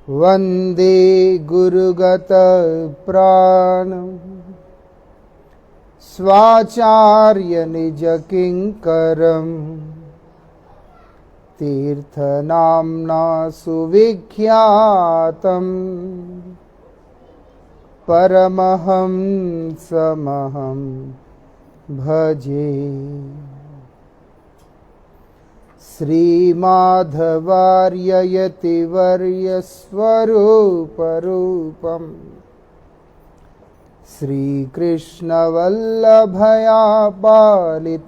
वंदे गुरुगत प्राणं स्वाचार्य निज किंकरं तीर्थनाम्ना सुविख्यातं परमहंसमहं भजे। श्रीमाधवार्य यतिवर्य स्वरूपरूपं श्रीकृष्णवल्लभया पालितभृत्यरत्नं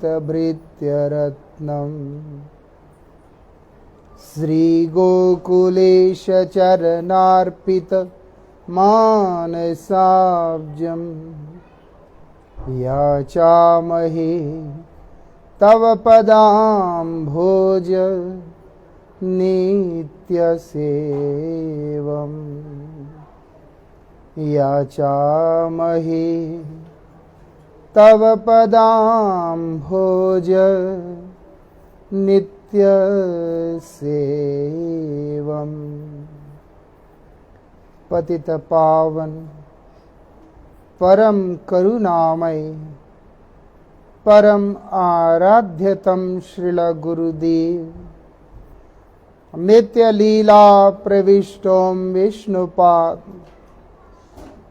श्रीगोकुलेश चरणार्पित मानसाब्जं याचामहे तव पदाम्भोज नित्यसेवम् याचामहे तव पदाम्भोज नित्यसेवम्। पतित पावन परम करुणामय परम आराध्यतम श्रील गुरुदेव नित्य लीला प्रविष्टोम विष्णुपाद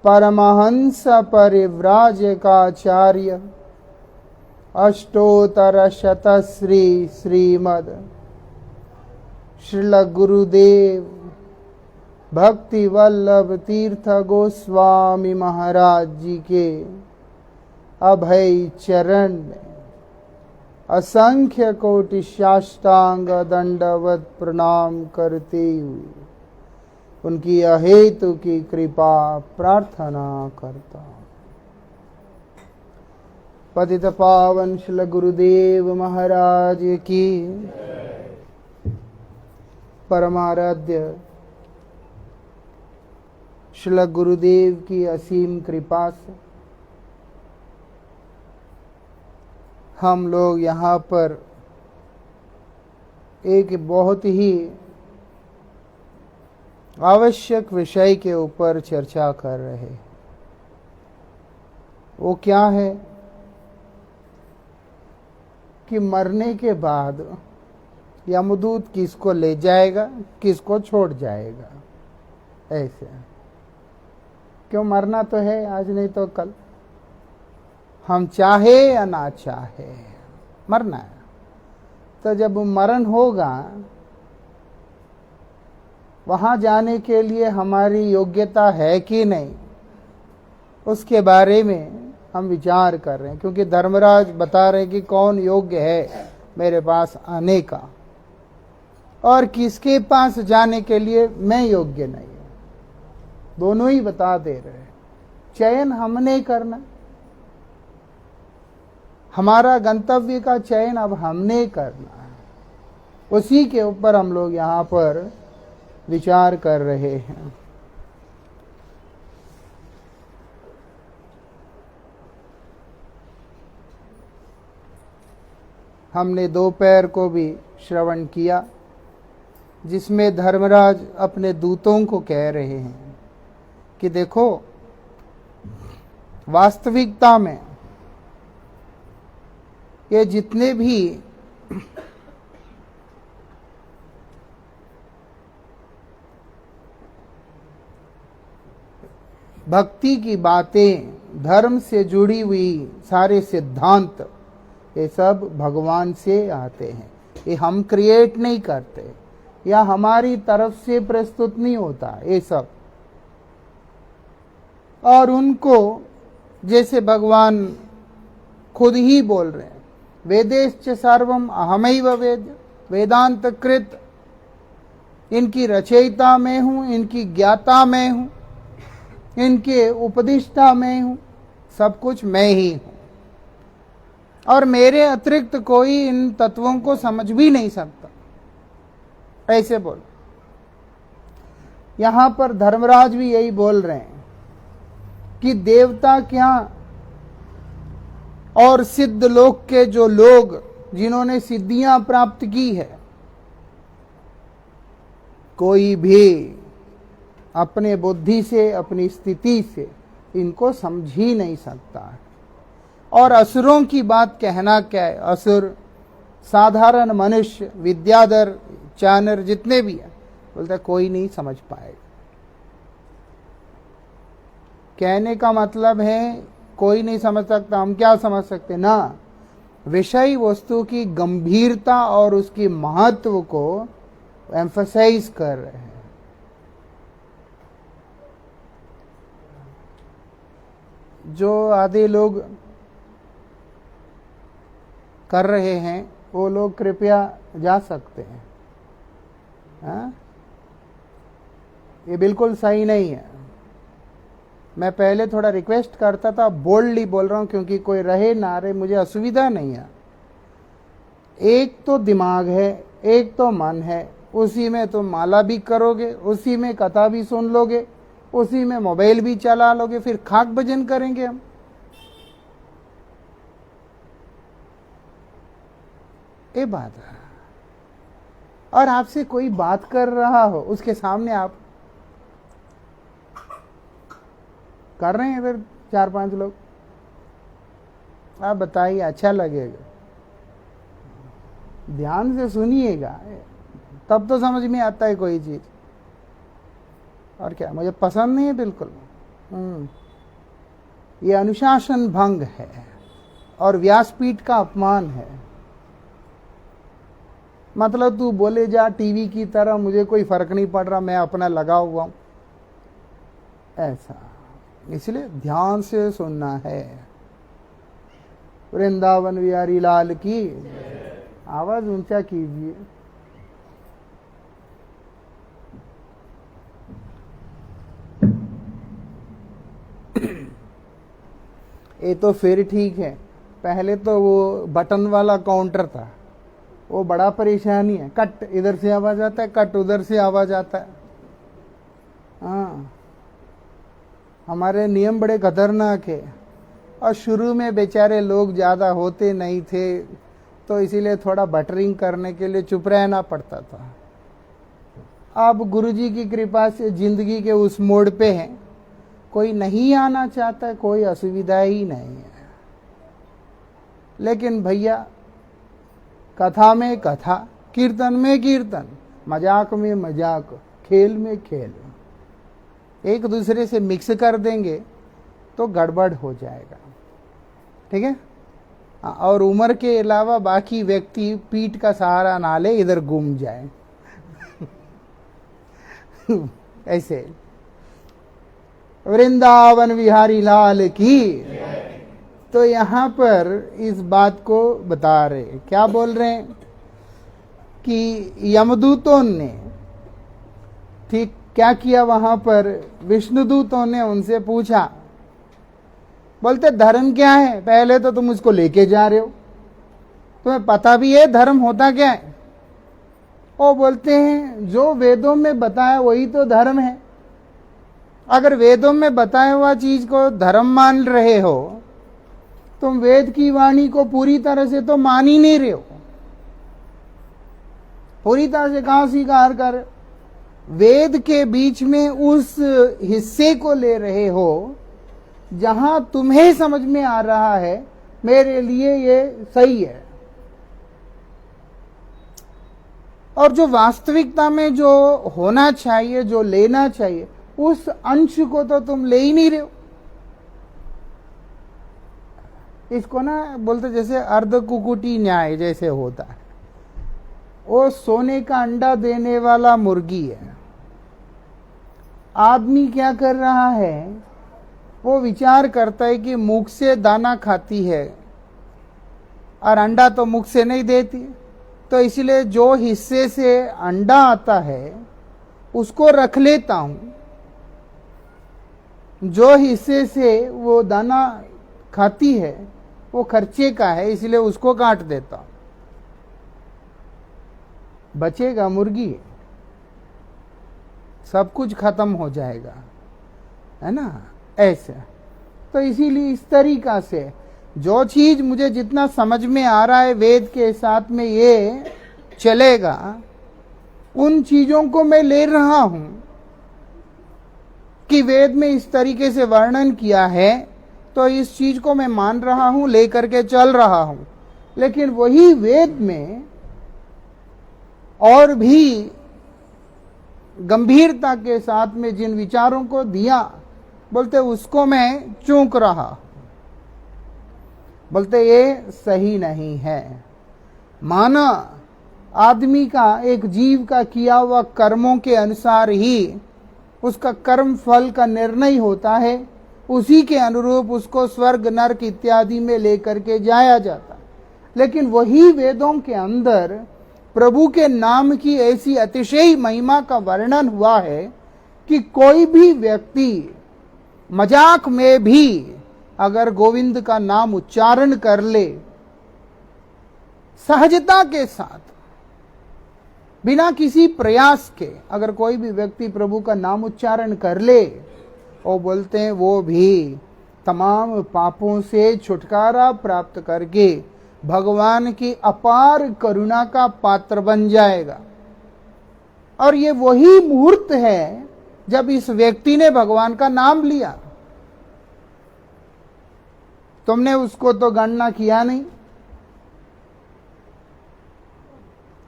परमहंस परिव्राजकाचार्य अष्टोत्तर शतश्री श्रीमद श्रील गुरुदेव भक्ति वल्लभ तीर्थ गोस्वामी महाराज जी के अभय चरण में असंख्य कोटि साष्टांग दंडवत प्रणाम करते हुए उनकी अहेतु की कृपा प्रार्थना करता हूँ। पतित पावन श्री गुरुदेव महाराज की परमाराध्य श्री गुरुदेव की असीम कृपा से हम लोग यहाँ पर एक बहुत ही आवश्यक विषय के ऊपर चर्चा कर रहे हैं। वो क्या है कि मरने के बाद यमदूत किसको ले जाएगा, किसको छोड़ जाएगा। ऐसे क्यों, मरना तो है, आज नहीं तो कल, हम चाहे या ना चाहे मरना है। तो जब मरण होगा वहां जाने के लिए हमारी योग्यता है कि नहीं, उसके बारे में हम विचार कर रहे हैं। क्योंकि धर्मराज बता रहे कि कौन योग्य है मेरे पास आने का और किसके पास जाने के लिए मैं योग्य नहीं हूं, दोनों ही बता दे रहे हैं। चयन हमने करना, हमारा गंतव्य का चयन अब हमने करना है, उसी के ऊपर हम लोग यहाँ पर विचार कर रहे हैं। हमने दोपहर को भी श्रवण किया जिसमें धर्मराज अपने दूतों को कह रहे हैं कि देखो, वास्तविकता में ये जितने भी भक्ति की बातें, धर्म से जुड़ी हुई सारे सिद्धांत, ये सब भगवान से आते हैं। ये हम क्रिएट नहीं करते या हमारी तरफ से प्रस्तुत नहीं होता ये सब। और उनको जैसे भगवान खुद ही बोल रहे हैं, वेदेश्च सर्वम अहमैव वेद, वेदांत कृत, इनकी रचयिता मैं हूं, इनकी ज्ञाता मैं हूं, इनके उपदिष्टा मैं हूं, सब कुछ मैं ही हूं और मेरे अतिरिक्त कोई इन तत्वों को समझ भी नहीं सकता। ऐसे बोल, यहां पर धर्मराज भी यही बोल रहे हैं कि देवता क्या और सिद्ध लोक के जो लोग जिन्होंने सिद्धियां प्राप्त की है, कोई भी अपने बुद्धि से, अपनी स्थिति से इनको समझ ही नहीं सकता है। और असुरों की बात कहना क्या है, असुर साधारण मनुष्य, विद्याधर, चानर जितने भी हैं, बोलते कोई नहीं समझ पाएगा। कहने का मतलब है कोई नहीं समझ सकता, हम क्या समझ सकते ना, विषय वस्तु की गंभीरता और उसकी महत्व को एम्फसाइज कर रहे हैं। जो आधे लोग कर रहे हैं वो लोग कृपया जा सकते हैं। हाँ? ये बिल्कुल सही नहीं है। मैं पहले थोड़ा रिक्वेस्ट करता था, बोल्डली बोल रहा हूं, क्योंकि कोई रहे ना रहे मुझे असुविधा नहीं है। एक तो दिमाग है, एक तो मन है, उसी में तुम माला भी करोगे, उसी में कथा भी सुन लोगे, उसी में मोबाइल भी चला लोगे, फिर खाक भजन करेंगे हम। ये बात है। और आपसे कोई बात कर रहा हो, उसके सामने आप कर रहे हैं, इधर 4-5 लोग, आप बताइए अच्छा लगेगा? ध्यान से सुनिएगा, तब तो समझ में आता है कोई चीज। और क्या, मुझे पसंद नहीं है बिल्कुल। ये अनुशासन भंग है और व्यासपीठ का अपमान है। मतलब तू बोले जा टीवी की तरह, मुझे कोई फर्क नहीं पड़ रहा, मैं अपना लगा हुआ हूं, ऐसा। इसलिए ध्यान से सुनना है। वृंदावन बिहारी लाल की आवाज ऊंचा कीजिए। ये तो फिर ठीक है, पहले तो वो बटन वाला काउंटर था, वो बड़ा परेशानी है। कट इधर से आवाज आता है, कट उधर से आवाज आता है। हाँ, हमारे नियम बड़े खतरनाक है। और शुरू में बेचारे लोग ज़्यादा होते नहीं थे, तो इसीलिए थोड़ा बटरिंग करने के लिए चुप रहना पड़ता था। अब गुरुजी की कृपा से जिंदगी के उस मोड़ पे हैं, कोई नहीं आना चाहता, कोई असुविधा ही नहीं है। लेकिन भैया, कथा में कथा, कीर्तन में कीर्तन, मजाक में मजाक, खेल में खेल, एक दूसरे से मिक्स कर देंगे तो गड़बड़ हो जाएगा। ठीक है। और उम्र के अलावा बाकी व्यक्ति पीठ का सहारा ना ले, इधर घूम जाए ऐसे। वृंदावन बिहारी लाल की। तो यहां पर इस बात को बता रहे, क्या बोल रहे हैं कि यमदूतों ने ठीक क्या किया वहां पर, विष्णुदूतों ने उनसे पूछा, बोलते धर्म क्या है? पहले तो तुम उसको लेके जा रहे हो, तुम्हें पता भी है धर्म होता क्या है? वो बोलते हैं जो वेदों में बताया वही तो धर्म है। अगर वेदों में बताया हुआ चीज को धर्म मान रहे हो, तुम वेद की वाणी को पूरी तरह से तो मान ही नहीं रहे हो। पूरी तरह से कहां स्वीकार कर? वेद के बीच में उस हिस्से को ले रहे हो जहां तुम्हें समझ में आ रहा है मेरे लिए ये सही है, और जो वास्तविकता में जो होना चाहिए, जो लेना चाहिए, उस अंश को तो तुम ले ही नहीं रहे हो। इसको ना बोलते जैसे अर्ध कुकुटी न्याय जैसे होता है। वो सोने का अंडा देने वाला मुर्गी है। आदमी क्या कर रहा है, वो विचार करता है कि मुख से दाना खाती है और अंडा तो मुख से नहीं देती, तो इसलिए जो हिस्से से अंडा आता है उसको रख लेता हूं, जो हिस्से से वो दाना खाती है वो खर्चे का है, इसलिए उसको काट देता हूं, बचेगा मुर्गी, सब कुछ खत्म हो जाएगा, है ना? ऐसे। तो इसीलिए इस तरीका से जो चीज मुझे जितना समझ में आ रहा है वेद के साथ में ये चलेगा, उन चीजों को मैं ले रहा हूं। कि वेद में इस तरीके से वर्णन किया है तो इस चीज को मैं मान रहा हूं, लेकर के चल रहा हूं। लेकिन वही वेद में और भी गंभीरता के साथ में जिन विचारों को दिया, बोलते उसको मैं चूक रहा, बोलते ये सही नहीं है। माना आदमी का, एक जीव का किया हुआ कर्मों के अनुसार ही उसका कर्म फल का निर्णय होता है, उसी के अनुरूप उसको स्वर्ग नरक इत्यादि में लेकर के जाया जाता। लेकिन वही वेदों के अंदर प्रभु के नाम की ऐसी अतिशय महिमा का वर्णन हुआ है कि कोई भी व्यक्ति मजाक में भी अगर गोविंद का नाम उच्चारण कर ले, सहजता के साथ, बिना किसी प्रयास के, अगर कोई भी व्यक्ति प्रभु का नाम उच्चारण कर ले, वो बोलते हैं वो भी तमाम पापों से छुटकारा प्राप्त करके भगवान की अपार करुणा का पात्र बन जाएगा। और ये वही मुहूर्त है जब इस व्यक्ति ने भगवान का नाम लिया। तुमने उसको तो गणना किया नहीं,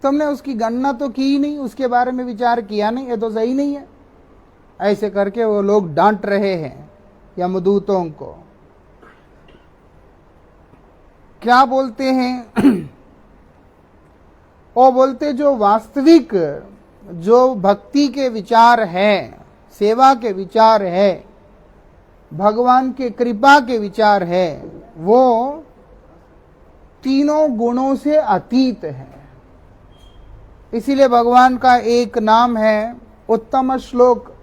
तुमने उसकी गणना तो की नहीं, उसके बारे में विचार किया नहीं, ये तो सही नहीं है। ऐसे करके वो लोग डांट रहे हैं यमदूतों को। क्या बोलते हैं? वो बोलते जो वास्तविक, जो भक्ति के विचार है, सेवा के विचार है, भगवान के कृपा के विचार है, वो तीनों गुणों से अतीत है। इसीलिए भगवान का एक नाम है उत्तम श्लोक।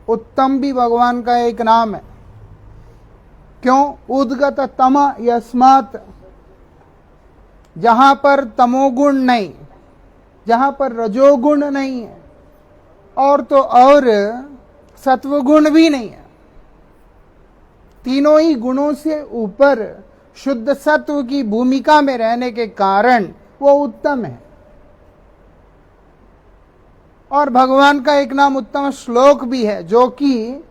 उत्तम भी भगवान का एक नाम है। क्यों? उद्गत तम यस्मात्, जहां पर तमोगुण नहीं, जहां पर रजोगुण नहीं है, और तो और सत्वगुण भी नहीं है, तीनों ही गुणों से ऊपर शुद्ध सत्व की भूमिका में रहने के कारण वो उत्तम है। और भगवान का एक नाम उत्तम श्लोक भी है, जो कि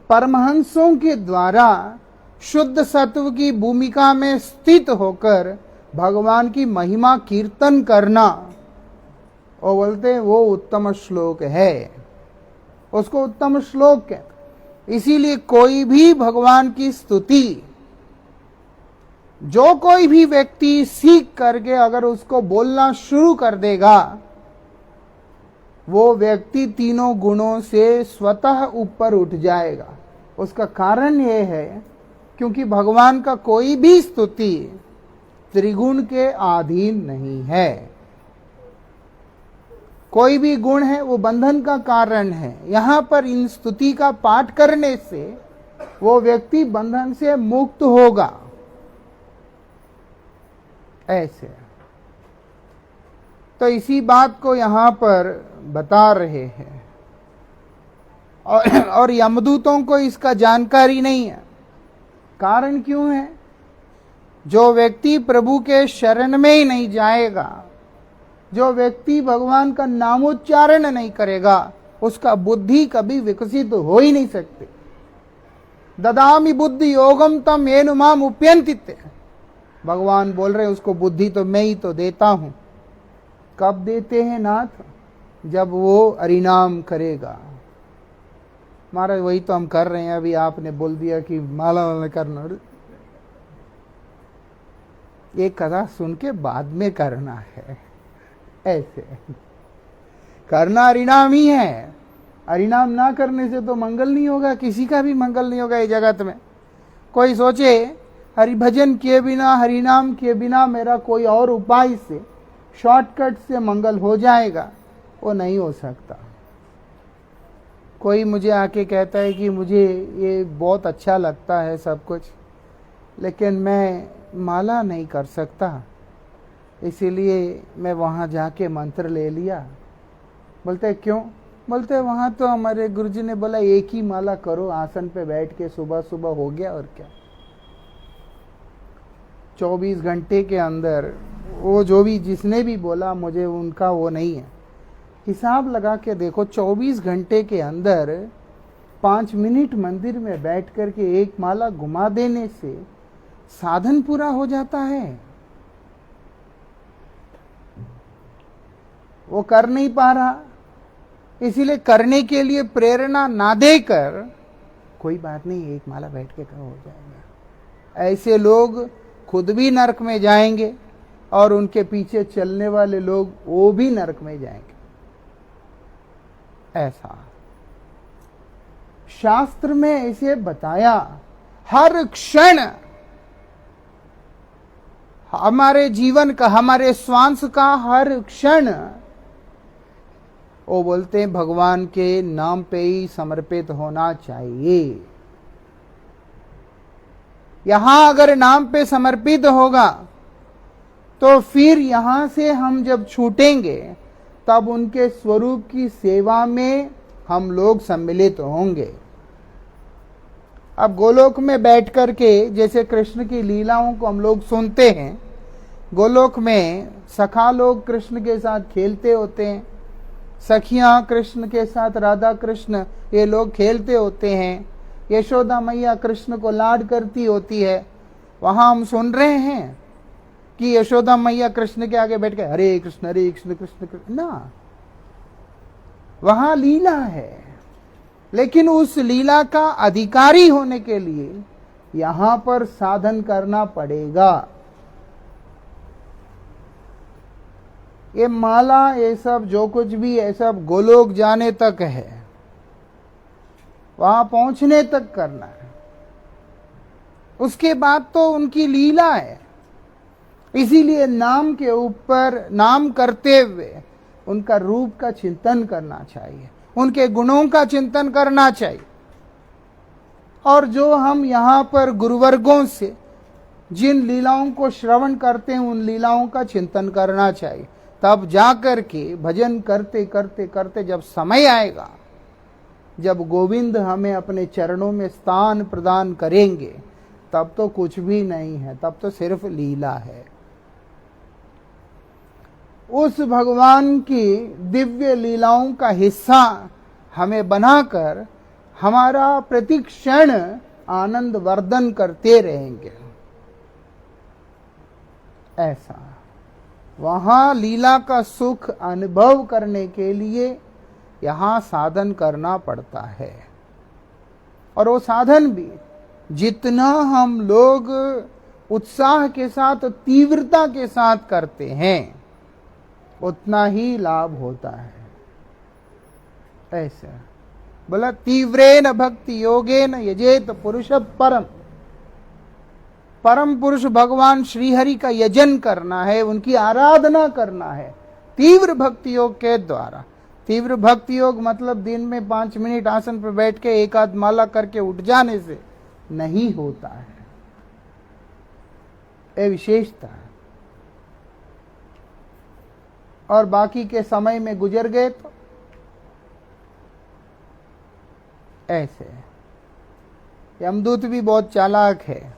परमहंसों के द्वारा शुद्ध सत्व की भूमिका में स्थित होकर भगवान की महिमा कीर्तन करना, वो बोलते हैं वो उत्तम श्लोक है, उसको उत्तम श्लोक है। इसीलिए कोई भी भगवान की स्तुति, जो कोई भी व्यक्ति सीख करके अगर उसको बोलना शुरू कर देगा, वो व्यक्ति तीनों गुणों से स्वतः ऊपर उठ जाएगा। उसका कारण यह है क्योंकि भगवान का कोई भी स्तुति त्रिगुण के अधीन नहीं है। कोई भी गुण है वो बंधन का कारण है। यहां पर इन स्तुति का पाठ करने से वो व्यक्ति बंधन से मुक्त होगा। ऐसे तो इसी बात को यहां पर बता रहे हैं। और यमदूतों को इसका जानकारी नहीं है। कारण क्यों है? जो व्यक्ति प्रभु के शरण में ही नहीं जाएगा, जो व्यक्ति भगवान का नामोच्चारण नहीं करेगा, उसका बुद्धि कभी विकसित हो ही नहीं सकती। ददामि बुद्धि योगम तम येन माम उपयन्ति। भगवान बोल रहे उसको बुद्धि तो मैं ही तो देता हूं। कब देते हैं नाथ? जब वो हरिनाम करेगा। महाराज वही तो हम कर रहे हैं। अभी आपने बोल दिया कि माला वाला करना, ये कथा सुन के बाद में करना है। ऐसे करना हरिनाम ही है। हरिनाम ना करने से तो मंगल नहीं होगा, किसी का भी मंगल नहीं होगा इस जगत में। कोई सोचे हरिभजन किए बिना, हरिनाम किए बिना मेरा कोई और उपाय से, शॉर्टकट से मंगल हो जाएगा, वो नहीं हो सकता। कोई मुझे आके कहता है कि मुझे ये बहुत अच्छा लगता है सब कुछ, लेकिन मैं माला नहीं कर सकता, इसीलिए मैं वहाँ जाके मंत्र ले लिया। बोलते क्यों? बोलते वहाँ तो हमारे गुरुजी ने बोला एक ही माला करो, आसन पे बैठ के, सुबह सुबह हो गया और क्या। 24 घंटे के अंदर वो जो भी जिसने भी बोला, मुझे उनका वो नहीं है। हिसाब लगा के देखो, 24 घंटे के अंदर 5 मिनट मंदिर में बैठ करके एक माला घुमा देने से साधन पूरा हो जाता है। वो कर नहीं पा रहा, इसीलिए करने के लिए प्रेरणा ना देकर कोई बात नहीं, एक माला बैठ के हो जाएगा। ऐसे लोग खुद भी नरक में जाएंगे और उनके पीछे चलने वाले लोग वो भी नरक में जाएंगे। ऐसा शास्त्र में इसे बताया। हर क्षण हमारे जीवन का, हमारे श्वास का हर क्षण वो बोलते हैं भगवान के नाम पे ही समर्पित होना चाहिए। यहां अगर नाम पे समर्पित होगा तो फिर यहां से हम जब छूटेंगे तब उनके स्वरूप की सेवा में हम लोग सम्मिलित होंगे। अब गोलोक में बैठ करके जैसे कृष्ण की लीलाओं को हम लोग सुनते हैं, गोलोक में सखा लोग कृष्ण के साथ खेलते होते हैं, सखियां कृष्ण के साथ, राधा कृष्ण ये लोग खेलते होते हैं, यशोदा मैया कृष्ण को लाड करती होती है। वहां हम सुन रहे हैं कि यशोदा मैया कृष्ण के आगे बैठ के हरे कृष्ण कृष्ण कृष्ण ना, वहां लीला है। लेकिन उस लीला का अधिकारी होने के लिए यहां पर साधन करना पड़ेगा। ये माला, ये सब जो कुछ भी है, सब गोलोक जाने तक है, वहां पहुंचने तक करना है। उसके बाद तो उनकी लीला है। इसीलिए नाम के ऊपर, नाम करते हुए उनका रूप का चिंतन करना चाहिए, उनके गुणों का चिंतन करना चाहिए। और जो हम यहाँ पर गुरुवर्गों से जिन लीलाओं को श्रवण करते हैं उन लीलाओं का चिंतन करना चाहिए। तब जाकर के भजन करते करते करते जब समय आएगा, जब गोविंद हमें अपने चरणों में स्थान प्रदान करेंगे, तब तो कुछ भी नहीं है, तब तो सिर्फ लीला है। उस भगवान की दिव्य लीलाओं का हिस्सा हमें बनाकर हमारा प्रतिक्षण आनंद वर्धन करते रहेंगे। ऐसा वहां लीला का सुख अनुभव करने के लिए यहां साधन करना पड़ता है। और वो साधन भी जितना हम लोग उत्साह के साथ, तीव्रता के साथ करते हैं, उतना ही लाभ होता है। ऐसा बोला, तीव्रेन भक्ति योगेन यजेत पुरुष परम। परम पुरुष भगवान श्रीहरि का यजन करना है, उनकी आराधना करना है तीव्र भक्ति योग के द्वारा। तीव्र भक्ति योग मतलब दिन में 5 मिनट आसन पर बैठ के एक आध माला करके उठ जाने से नहीं होता है, ये विशेषता है। और बाकी के समय में गुजर गए तो ऐसे। यमदूत भी बहुत चालाक है,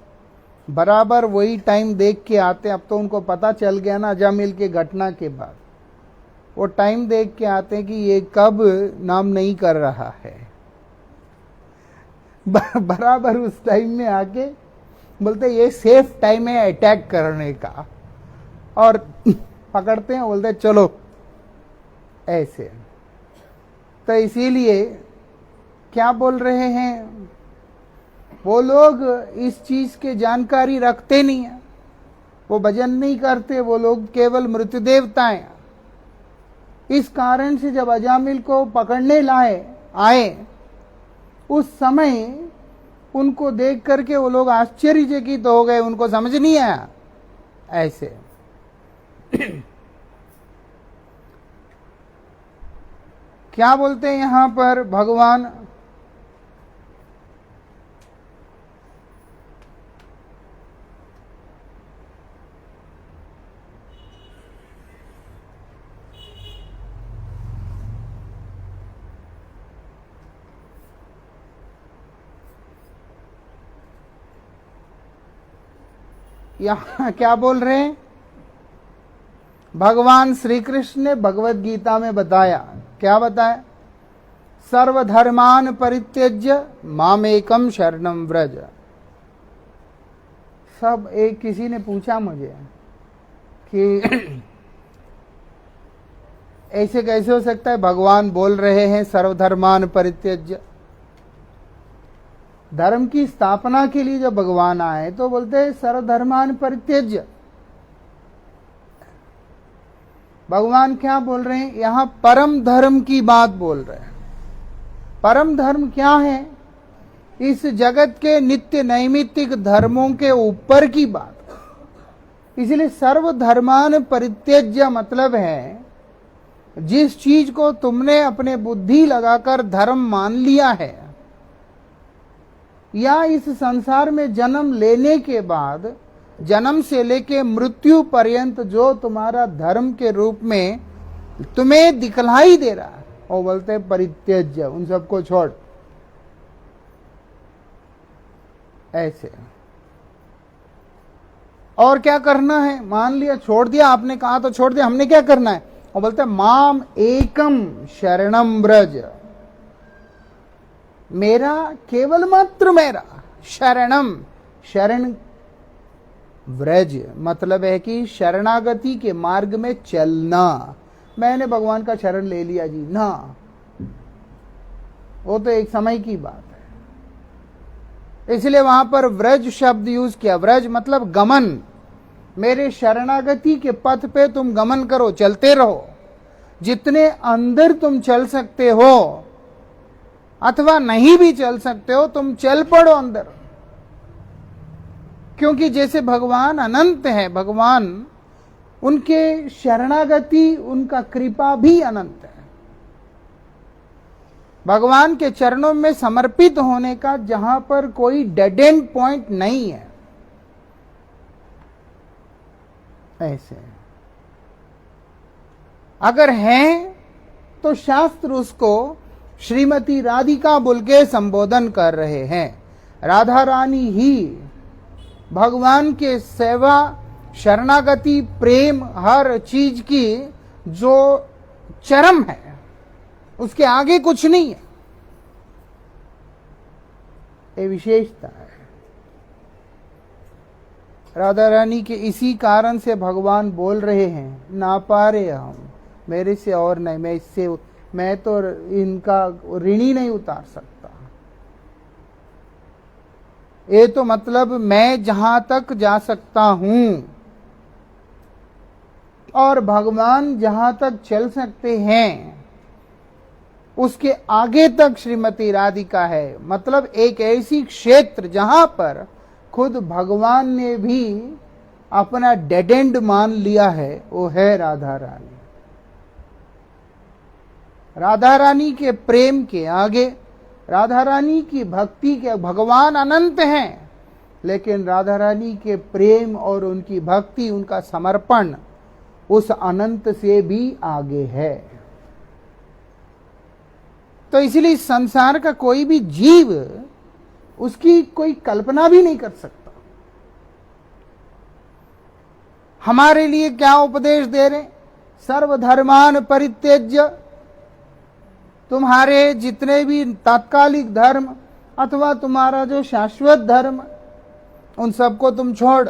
बराबर वही टाइम देख के आते। अब तो उनको पता चल गया ना अजामिल के घटना के बाद, वो टाइम देख के आते हैं कि ये कब नाम नहीं कर रहा है। बराबर उस टाइम में आके बोलते ये सेफ टाइम है अटैक करने का, और पकड़ते हैं, बोलते चलो ऐसे। तो इसीलिए क्या बोल रहे हैं, वो लोग इस चीज के जानकारी रखते नहीं है, वो भजन नहीं करते, वो लोग केवल मृत्यु देवताएं। इस कारण से जब अजामिल को पकड़ने आए उस समय उनको देख करके वो लोग आश्चर्यचकित हो गए, उनको समझ नहीं आया। ऐसे क्या बोलते हैं यहां पर भगवान, यहां क्या बोल रहे हैं, भगवान श्री कृष्ण ने भगवत गीता में बताया। क्या बताया, सर्वधर्मान परित्यज्य मामेकम शरणम व्रज। सब एक किसी ने पूछा मुझे कि ऐसे कैसे हो सकता है, भगवान बोल रहे हैं सर्वधर्मान परित्यज्य। धर्म की स्थापना के लिए जब भगवान आए तो बोलते हैं सर्वधर्मान परित्यज्य। भगवान क्या बोल रहे हैं, यहां परम धर्म की बात बोल रहे हैं। परम धर्म क्या है, इस जगत के नित्य नैमित्तिक धर्मों के ऊपर की बात। इसलिए सर्वधर्मान परित्यज्य मतलब है जिस चीज को तुमने अपने बुद्धि लगाकर धर्म मान लिया है, या इस संसार में जन्म लेने के बाद जन्म से लेके मृत्यु पर्यंत जो तुम्हारा धर्म के रूप में तुम्हें दिखलाई दे रहा है, वो बोलते हैं परित्यज्य, उन सबको छोड़। ऐसे और क्या करना है, मान लिया छोड़ दिया, आपने कहा तो छोड़ दिया, हमने क्या करना है, वो बोलते हैं माम एकम शरणम ब्रज। मेरा केवल मात्र मेरा शरणम, शरण व्रज मतलब है कि शरणागति के मार्ग में चलना। मैंने भगवान का शरण ले लिया जी ना, वो तो एक समय की बात है। इसलिए वहां पर व्रज शब्द यूज किया। व्रज मतलब गमन, मेरे शरणागति के पथ पे तुम गमन करो, चलते रहो। जितने अंदर तुम चल सकते हो अथवा नहीं भी चल सकते हो, तुम चल पड़ो अंदर। क्योंकि जैसे भगवान अनंत है, भगवान उनके शरणागति, उनका कृपा भी अनंत है। भगवान के चरणों में समर्पित होने का जहां पर कोई डेड एंड पॉइंट नहीं है। ऐसे अगर है तो शास्त्र उसको श्रीमती राधिका बोल के संबोधन कर रहे हैं। राधा रानी ही भगवान के सेवा, शरणागति, प्रेम, हर चीज की जो चरम है, उसके आगे कुछ नहीं है। ये विशेषता है राधा रानी के। इसी कारण से भगवान बोल रहे हैं ना पारे हम, मेरे से और नहीं, मैं तो इनका ऋणी नहीं उतार सकता। ये तो मतलब मैं जहां तक जा सकता हूं और भगवान जहां तक चल सकते हैं उसके आगे तक श्रीमती राधिका है। मतलब एक ऐसी क्षेत्र जहां पर खुद भगवान ने भी अपना डेड एंड मान लिया है, वो है राधा रानी। राधा रानी के प्रेम के आगे, राधा रानी की भक्ति के, भगवान अनंत हैं, लेकिन राधा रानी के प्रेम और उनकी भक्ति, उनका समर्पण उस अनंत से भी आगे है। तो इसलिए इस संसार का कोई भी जीव उसकी कोई कल्पना भी नहीं कर सकता। हमारे लिए क्या उपदेश दे रहे, सर्वधर्मान परित्यज्य। तुम्हारे जितने भी तात्कालिक धर्म अथवा तुम्हारा जो शाश्वत धर्म, उन सबको तुम छोड़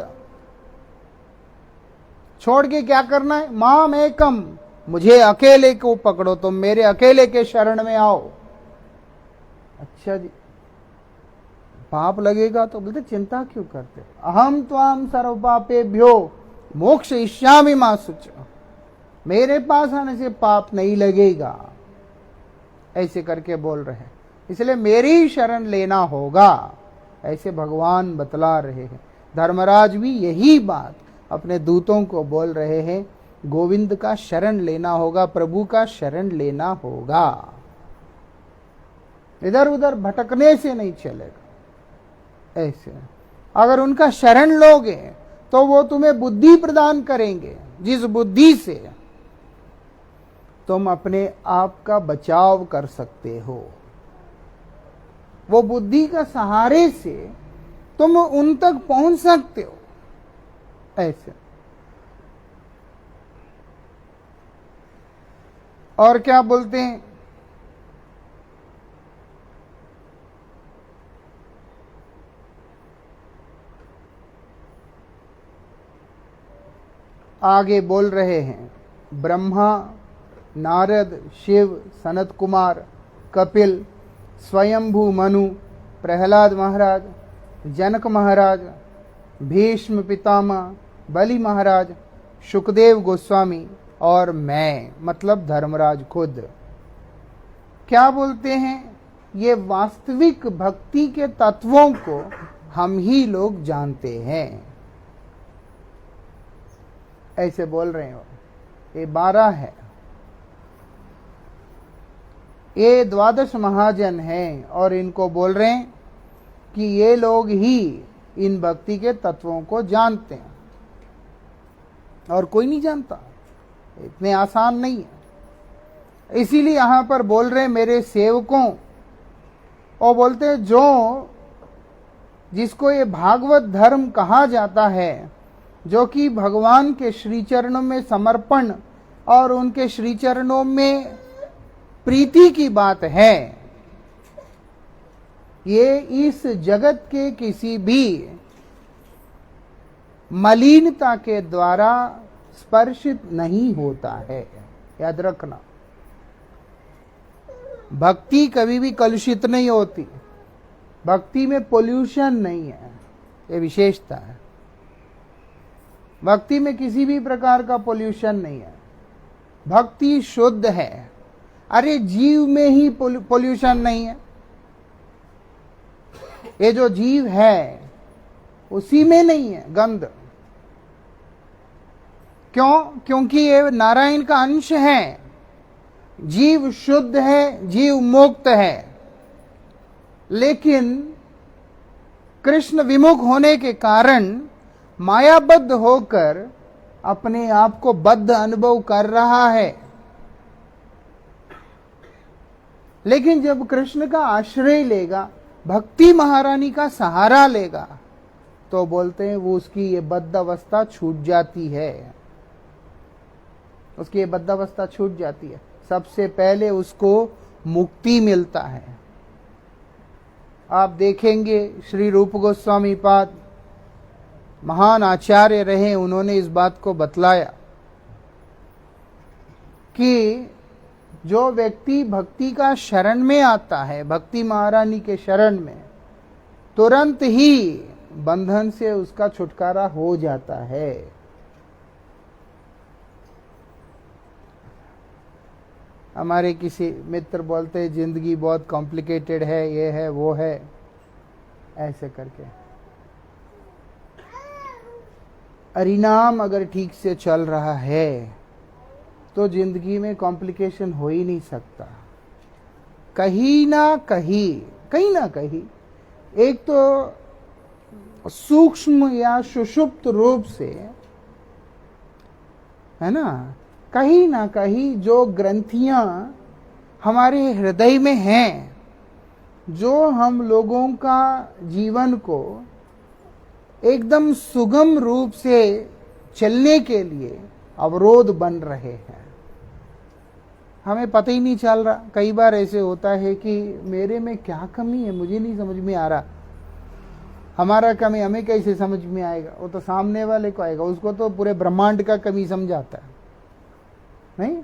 के क्या करना है, माम एकम, मुझे अकेले को पकड़ो, तुम मेरे अकेले के शरण में आओ। अच्छा जी, पाप लगेगा तो बोलते चिंता क्यों करते, अहम त्वाम सर्व पापेभ्यो मोक्षयिष्यामि मा शुचः, मेरे पास आने से पाप नहीं लगेगा, ऐसे करके बोल रहे हैं। इसलिए मेरी शरण लेना होगा, ऐसे भगवान बतला रहे हैं। धर्मराज भी यही बात अपने दूतों को बोल रहे हैं, गोविंद का शरण लेना होगा, प्रभु का शरण लेना होगा, इधर उधर भटकने से नहीं चलेगा। ऐसे अगर उनका शरण लोगे तो वो तुम्हें बुद्धि प्रदान करेंगे, जिस बुद्धि से तुम अपने आप का बचाव कर सकते हो। वो बुद्धि का सहारे से तुम उन तक पहुंच सकते हो। ऐसे और क्या बोलते हैं, आगे बोल रहे हैं, ब्रह्मा, नारद, शिव, सनत कुमार, कपिल, स्वयंभू मनु, प्रहलाद महाराज, जनक महाराज, भीष्म पितामह, बलि महाराज, सुखदेव गोस्वामी और मैं मतलब धर्मराज खुद क्या बोलते हैं, ये वास्तविक भक्ति के तत्वों को हम ही लोग जानते हैं। ऐसे बोल रहे हो। ये 12 है, ये 12 महाजन हैं और इनको बोल रहे हैं कि ये लोग ही इन भक्ति के तत्वों को जानते हैं और कोई नहीं जानता। इतने आसान नहीं है। इसीलिए यहां पर बोल रहे मेरे सेवकों, और बोलते हैं जो जिसको ये भागवत धर्म कहा जाता है, जो कि भगवान के श्री चरणों में समर्पण और उनके श्री चरणों में प्रीति की बात है, ये इस जगत के किसी भी मलिनता के द्वारा स्पर्शित नहीं होता है। याद रखना, भक्ति कभी भी कलुषित नहीं होती। भक्ति में पोल्यूशन नहीं है, ये विशेषता है। भक्ति में किसी भी प्रकार का पोल्यूशन नहीं है। भक्ति शुद्ध है। अरे जीव में ही पोल्यूशन नहीं है। ये जो जीव है उसी में नहीं है गंध। क्यों? क्योंकि ये नारायण का अंश है। जीव शुद्ध है, जीव मुक्त है, लेकिन कृष्ण विमुख होने के कारण मायाबद्ध होकर अपने आप को बद्ध अनुभव कर रहा है। लेकिन जब कृष्ण का आश्रय लेगा, भक्ति महारानी का सहारा लेगा, तो बोलते हैं वो उसकी ये बद्ध अवस्था छूट जाती है। उसकी ये बद्ध अवस्था छूट जाती है। सबसे पहले उसको मुक्ति मिलता है। आप देखेंगे श्री रूप गोस्वामी पाद महान आचार्य रहे, उन्होंने इस बात को बतलाया कि जो व्यक्ति भक्ति का शरण में आता है, भक्ति महारानी के शरण में, तुरंत ही बंधन से उसका छुटकारा हो जाता है। हमारे किसी मित्र बोलते हैं जिंदगी बहुत कॉम्प्लिकेटेड है, ये है वो है, ऐसे करके। हरिनाम अगर ठीक से चल रहा है तो जिंदगी में कॉम्प्लिकेशन हो ही नहीं सकता। कहीं ना कहीं एक तो सूक्ष्म या सुषुप्त रूप से, है ना, कहीं ना कहीं जो ग्रंथियां हमारे हृदय में हैं, जो हम लोगों का जीवन को एकदम सुगम रूप से चलने के लिए अवरोध बन रहे हैं, हमें पता ही नहीं चल रहा। कई बार ऐसे होता है कि मेरे में क्या कमी है, मुझे नहीं समझ में आ रहा। हमारा कमी हमें कैसे समझ में आएगा? वो तो सामने वाले को आएगा, उसको तो पूरे ब्रह्मांड का कमी समझाता है। नहीं,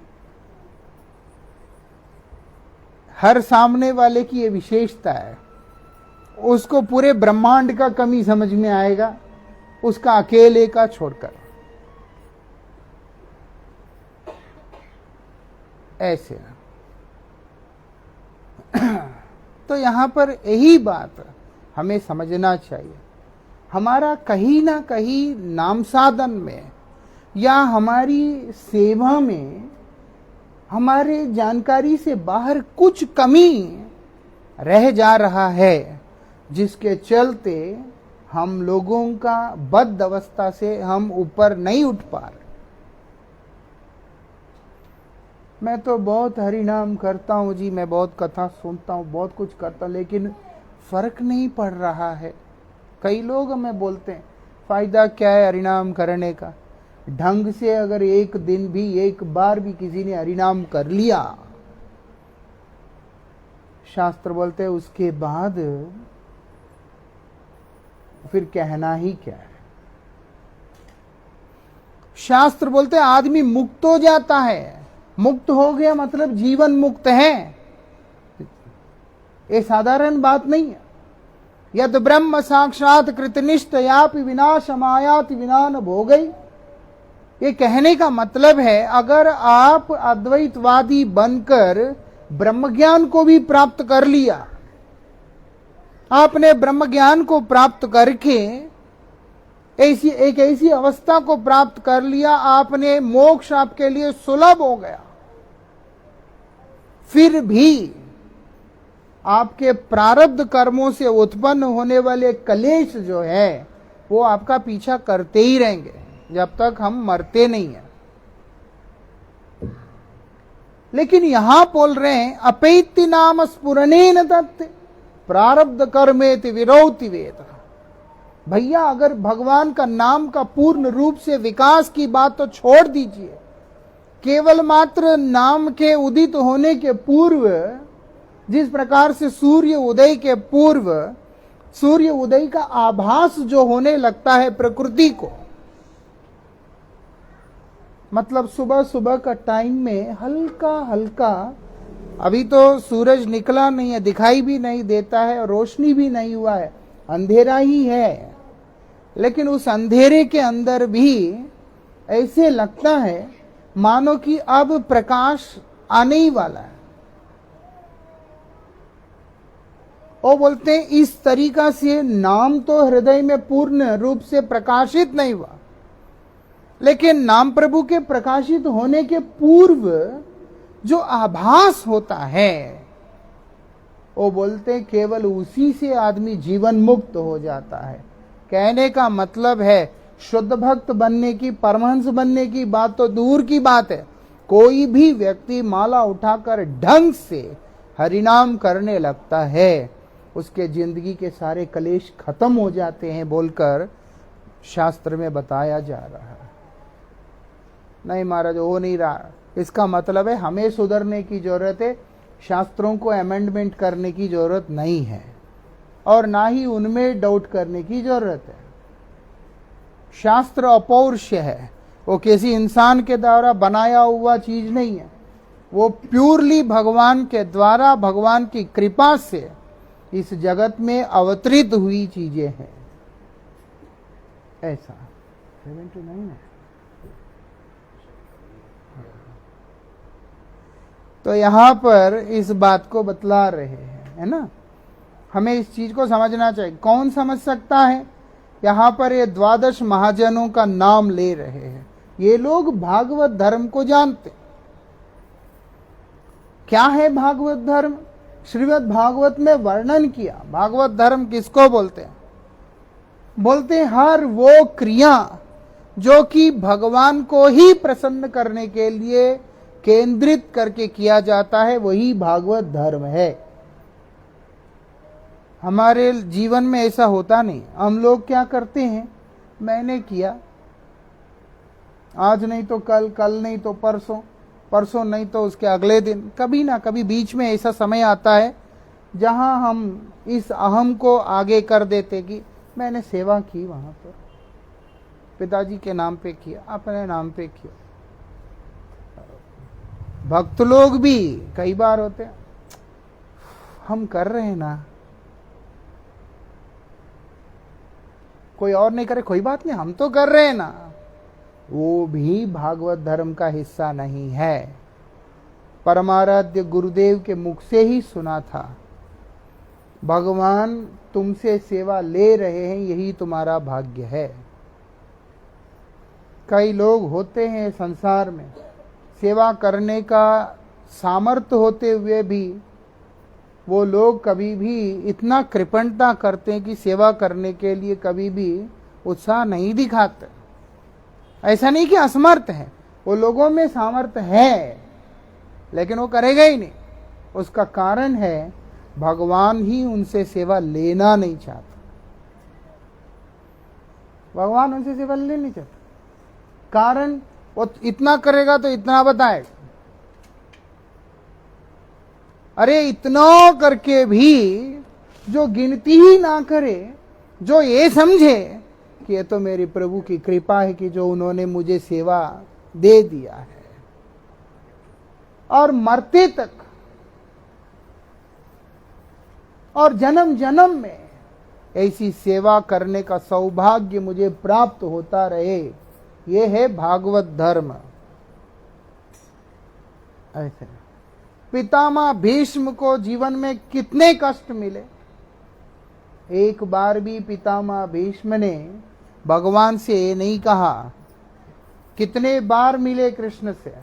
हर सामने वाले की ये विशेषता है, उसको पूरे ब्रह्मांड का कमी समझ में आएगा, उसका अकेले का छोड़कर। ऐसे तो यहां पर यही बात हमें समझना चाहिए। हमारा कहीं ना कहीं नाम साधन में या हमारी सेवा में, हमारे जानकारी से बाहर कुछ कमी रह जा रहा है, जिसके चलते हम लोगों का बद्ध अवस्था से हम ऊपर नहीं उठ पा रहे। मैं तो बहुत हरि नाम करता हूँ जी, मैं बहुत कथा सुनता हूँ, बहुत कुछ करता हूँ, लेकिन फर्क नहीं पड़ रहा है। कई लोग हमें बोलते हैं फायदा क्या है हरि नाम करने का? ढंग से अगर एक दिन भी, एक बार भी किसी ने हरि नाम कर लिया, शास्त्र बोलते हैं उसके बाद फिर कहना ही क्या है। शास्त्र बोलते हैं आदमी मुक्त हो जाता है। मुक्त हो गया मतलब जीवन मुक्त है। ये साधारण बात नहीं है। यद ब्रह्म साक्षात कृतनिष्ठ यापि विनाशमायाति विना न भोगई। ये कहने का मतलब है अगर आप अद्वैतवादी बनकर ब्रह्म ज्ञान को भी प्राप्त कर लिया, आपने ब्रह्म ज्ञान को प्राप्त करके ऐसी अवस्था को प्राप्त कर लिया, आपने मोक्ष आपके लिए सुलभ हो गया, फिर भी आपके प्रारब्ध कर्मों से उत्पन्न होने वाले कलेश जो है वो आपका पीछा करते ही रहेंगे जब तक हम मरते नहीं हैं। लेकिन यहां बोल रहे हैं अपैति नाम स्फुरणेन तत् प्रारब्ध कर्मेति विरोति वेद। भैया अगर भगवान का नाम का पूर्ण रूप से विकास की बात तो छोड़ दीजिए, केवल मात्र नाम के उदित होने के पूर्व जिस प्रकार से सूर्य उदय के पूर्व सूर्य उदय का आभास जो होने लगता है प्रकृति को, मतलब सुबह सुबह का टाइम में हल्का हल्का, अभी तो सूरज निकला नहीं है, दिखाई भी नहीं देता है और रोशनी भी नहीं हुआ है, अंधेरा ही है, लेकिन उस अंधेरे के अंदर भी ऐसे लगता है मानो कि अब प्रकाश आने ही वाला है। वो बोलते हैं इस तरीका से नाम तो हृदय में पूर्ण रूप से प्रकाशित नहीं हुआ, लेकिन नाम प्रभु के प्रकाशित होने के पूर्व जो आभास होता है वो बोलते हैं केवल उसी से आदमी जीवन मुक्त हो जाता है। कहने का मतलब है शुद्ध भक्त बनने की, परमहंस बनने की बात तो दूर की बात है, कोई भी व्यक्ति माला उठाकर ढंग से हरिनाम करने लगता है उसके जिंदगी के सारे कलेश खत्म हो जाते हैं बोलकर शास्त्र में बताया जा रहा है। नहीं महाराज हो नहीं रहा, इसका मतलब है हमें सुधरने की जरूरत है, शास्त्रों को अमेंडमेंट करने की जरूरत नहीं है और ना ही उनमें डाउट करने की जरूरत है। शास्त्र अपौरुष है, वो किसी इंसान के द्वारा बनाया हुआ चीज नहीं है, वो प्योरली भगवान के द्वारा भगवान की कृपा से इस जगत में अवतरित हुई चीजें हैं। ऐसा 79 है। तो यहां पर इस बात को बतला रहे हैं, है ना। हमें इस चीज को समझना चाहिए। कौन समझ सकता है? यहां पर ये 12 महाजनों का नाम ले रहे हैं, ये लोग भागवत धर्म को जानते। क्या है भागवत धर्म? श्रीमद् भागवत में वर्णन किया। भागवत धर्म किसको बोलते हैं? बोलते हैं हर वो क्रिया जो कि भगवान को ही प्रसन्न करने के लिए केंद्रित करके किया जाता है, वही भागवत धर्म है। हमारे जीवन में ऐसा होता नहीं। हम लोग क्या करते हैं, मैंने किया, आज नहीं तो कल, कल नहीं तो परसों, परसों नहीं तो उसके अगले दिन, कभी ना कभी बीच में ऐसा समय आता है जहां हम इस अहम को आगे कर देते कि मैंने सेवा की, वहां पर पिताजी के नाम पे किया, अपने नाम पे किया। भक्त लोग भी कई बार होते हैं, हम कर रहे हैं ना, कोई और नहीं करे कोई बात नहीं, हम तो कर रहे हैं ना, वो भी भागवत धर्म का हिस्सा नहीं है। परमाराध्य गुरुदेव के मुख से ही सुना था, भगवान तुमसे सेवा ले रहे हैं, यही तुम्हारा भाग्य है। कई लोग होते हैं संसार में, सेवा करने का सामर्थ्य होते हुए भी वो लोग कभी भी इतना कृपणता करते हैं कि सेवा करने के लिए कभी भी उत्साह नहीं दिखाते। ऐसा नहीं कि असमर्थ है, वो लोगों में सामर्थ्य है लेकिन वो करेगा ही नहीं। उसका कारण है भगवान ही उनसे सेवा लेना नहीं चाहता। भगवान उनसे सेवा लेना नहीं चाहता, कारण वो इतना करेगा तो इतना बताएगा। अरे इतना करके भी जो गिनती ही ना करे, जो ये समझे कि ये तो मेरी प्रभु की कृपा है कि जो उन्होंने मुझे सेवा दे दिया है। और मरते तक और जन्म जन्म में ऐसी सेवा करने का सौभाग्य मुझे प्राप्त होता रहे, ये है भागवत धर्म। ऐसे पितामह भीष्म को जीवन में कितने कष्ट मिले, एक बार भी पितामह भीष्म ने भगवान से नहीं कहा। कितने बार मिले कृष्ण से,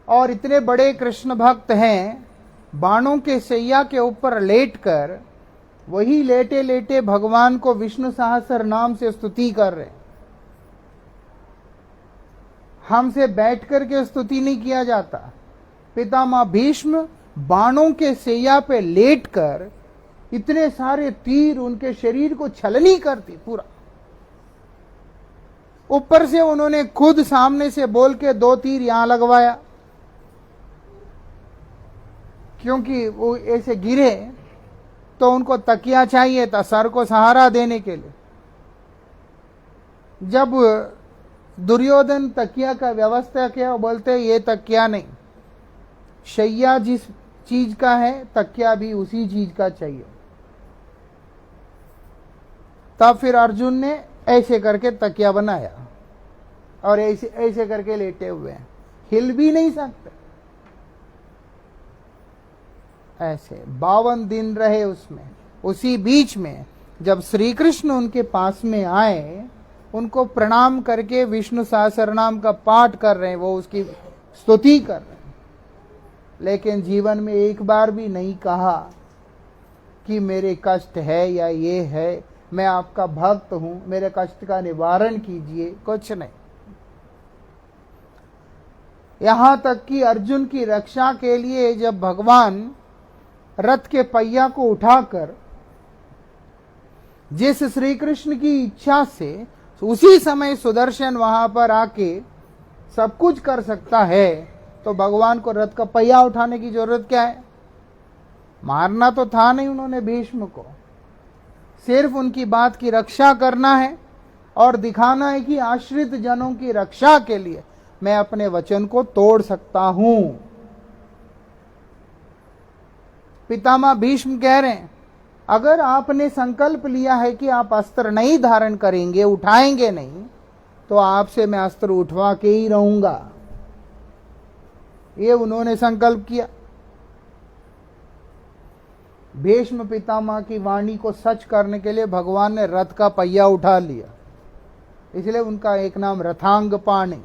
और इतने बड़े कृष्ण भक्त हैं, बाणों के सैया के ऊपर लेटकर वही लेटे लेटे भगवान को विष्णु सहस्त्र नाम से स्तुति कर रहे। हमसे बैठ करके स्तुति नहीं किया जाता। पितामह भीष्म बाणों के सैया पे लेटकर इतने सारे तीर उनके शरीर को छलनी करती पूरा। ऊपर से उन्होंने खुद सामने से बोल के 2 तीर यहां लगवाया, क्योंकि वो ऐसे गिरे तो उनको तकिया चाहिए था सर को सहारा देने के लिए। जब दुर्योधन तकिया का व्यवस्था किया, वो बोलते ये तकिया नहीं, शैया जिस चीज का है तकिया भी उसी चीज का चाहिए। तब फिर अर्जुन ने ऐसे करके तकिया बनाया और ऐसे ऐसे करके लेटे हुए हैं, हिल भी नहीं सकते। ऐसे 52 दिन रहे उसमें। उसी बीच में जब श्री कृष्ण उनके पास में आए, उनको प्रणाम करके विष्णु सहस्रनाम का पाठ कर रहे हैं, वो उसकी स्तुति कर रहे हैं, लेकिन जीवन में एक बार भी नहीं कहा कि मेरे कष्ट है या ये है, मैं आपका भक्त हूं, मेरे कष्ट का निवारण कीजिए, कुछ नहीं। यहां तक कि अर्जुन की रक्षा के लिए जब भगवान रथ के पहिया को उठाकर जिस श्री कृष्ण की इच्छा से उसी समय सुदर्शन वहां पर आके सब कुछ कर सकता है, तो भगवान को रथ का पहिया उठाने की जरूरत क्या है? मारना तो था नहीं उन्होंने भीष्म को, सिर्फ उनकी बात की रक्षा करना है और दिखाना है कि आश्रित जनों की रक्षा के लिए मैं अपने वचन को तोड़ सकता हूं। पितामह भीष्म कह रहे हैं, अगर आपने संकल्प लिया है कि आप अस्त्र नहीं धारण करेंगे, उठाएंगे नहीं, तो आपसे मैं अस्त्र उठवा के ही रहूंगा। ये उन्होंने संकल्प किया। भीष्म पितामह की वाणी को सच करने के लिए भगवान ने रथ का पहिया उठा लिया, इसलिए उनका एक नाम रथांग पाणी,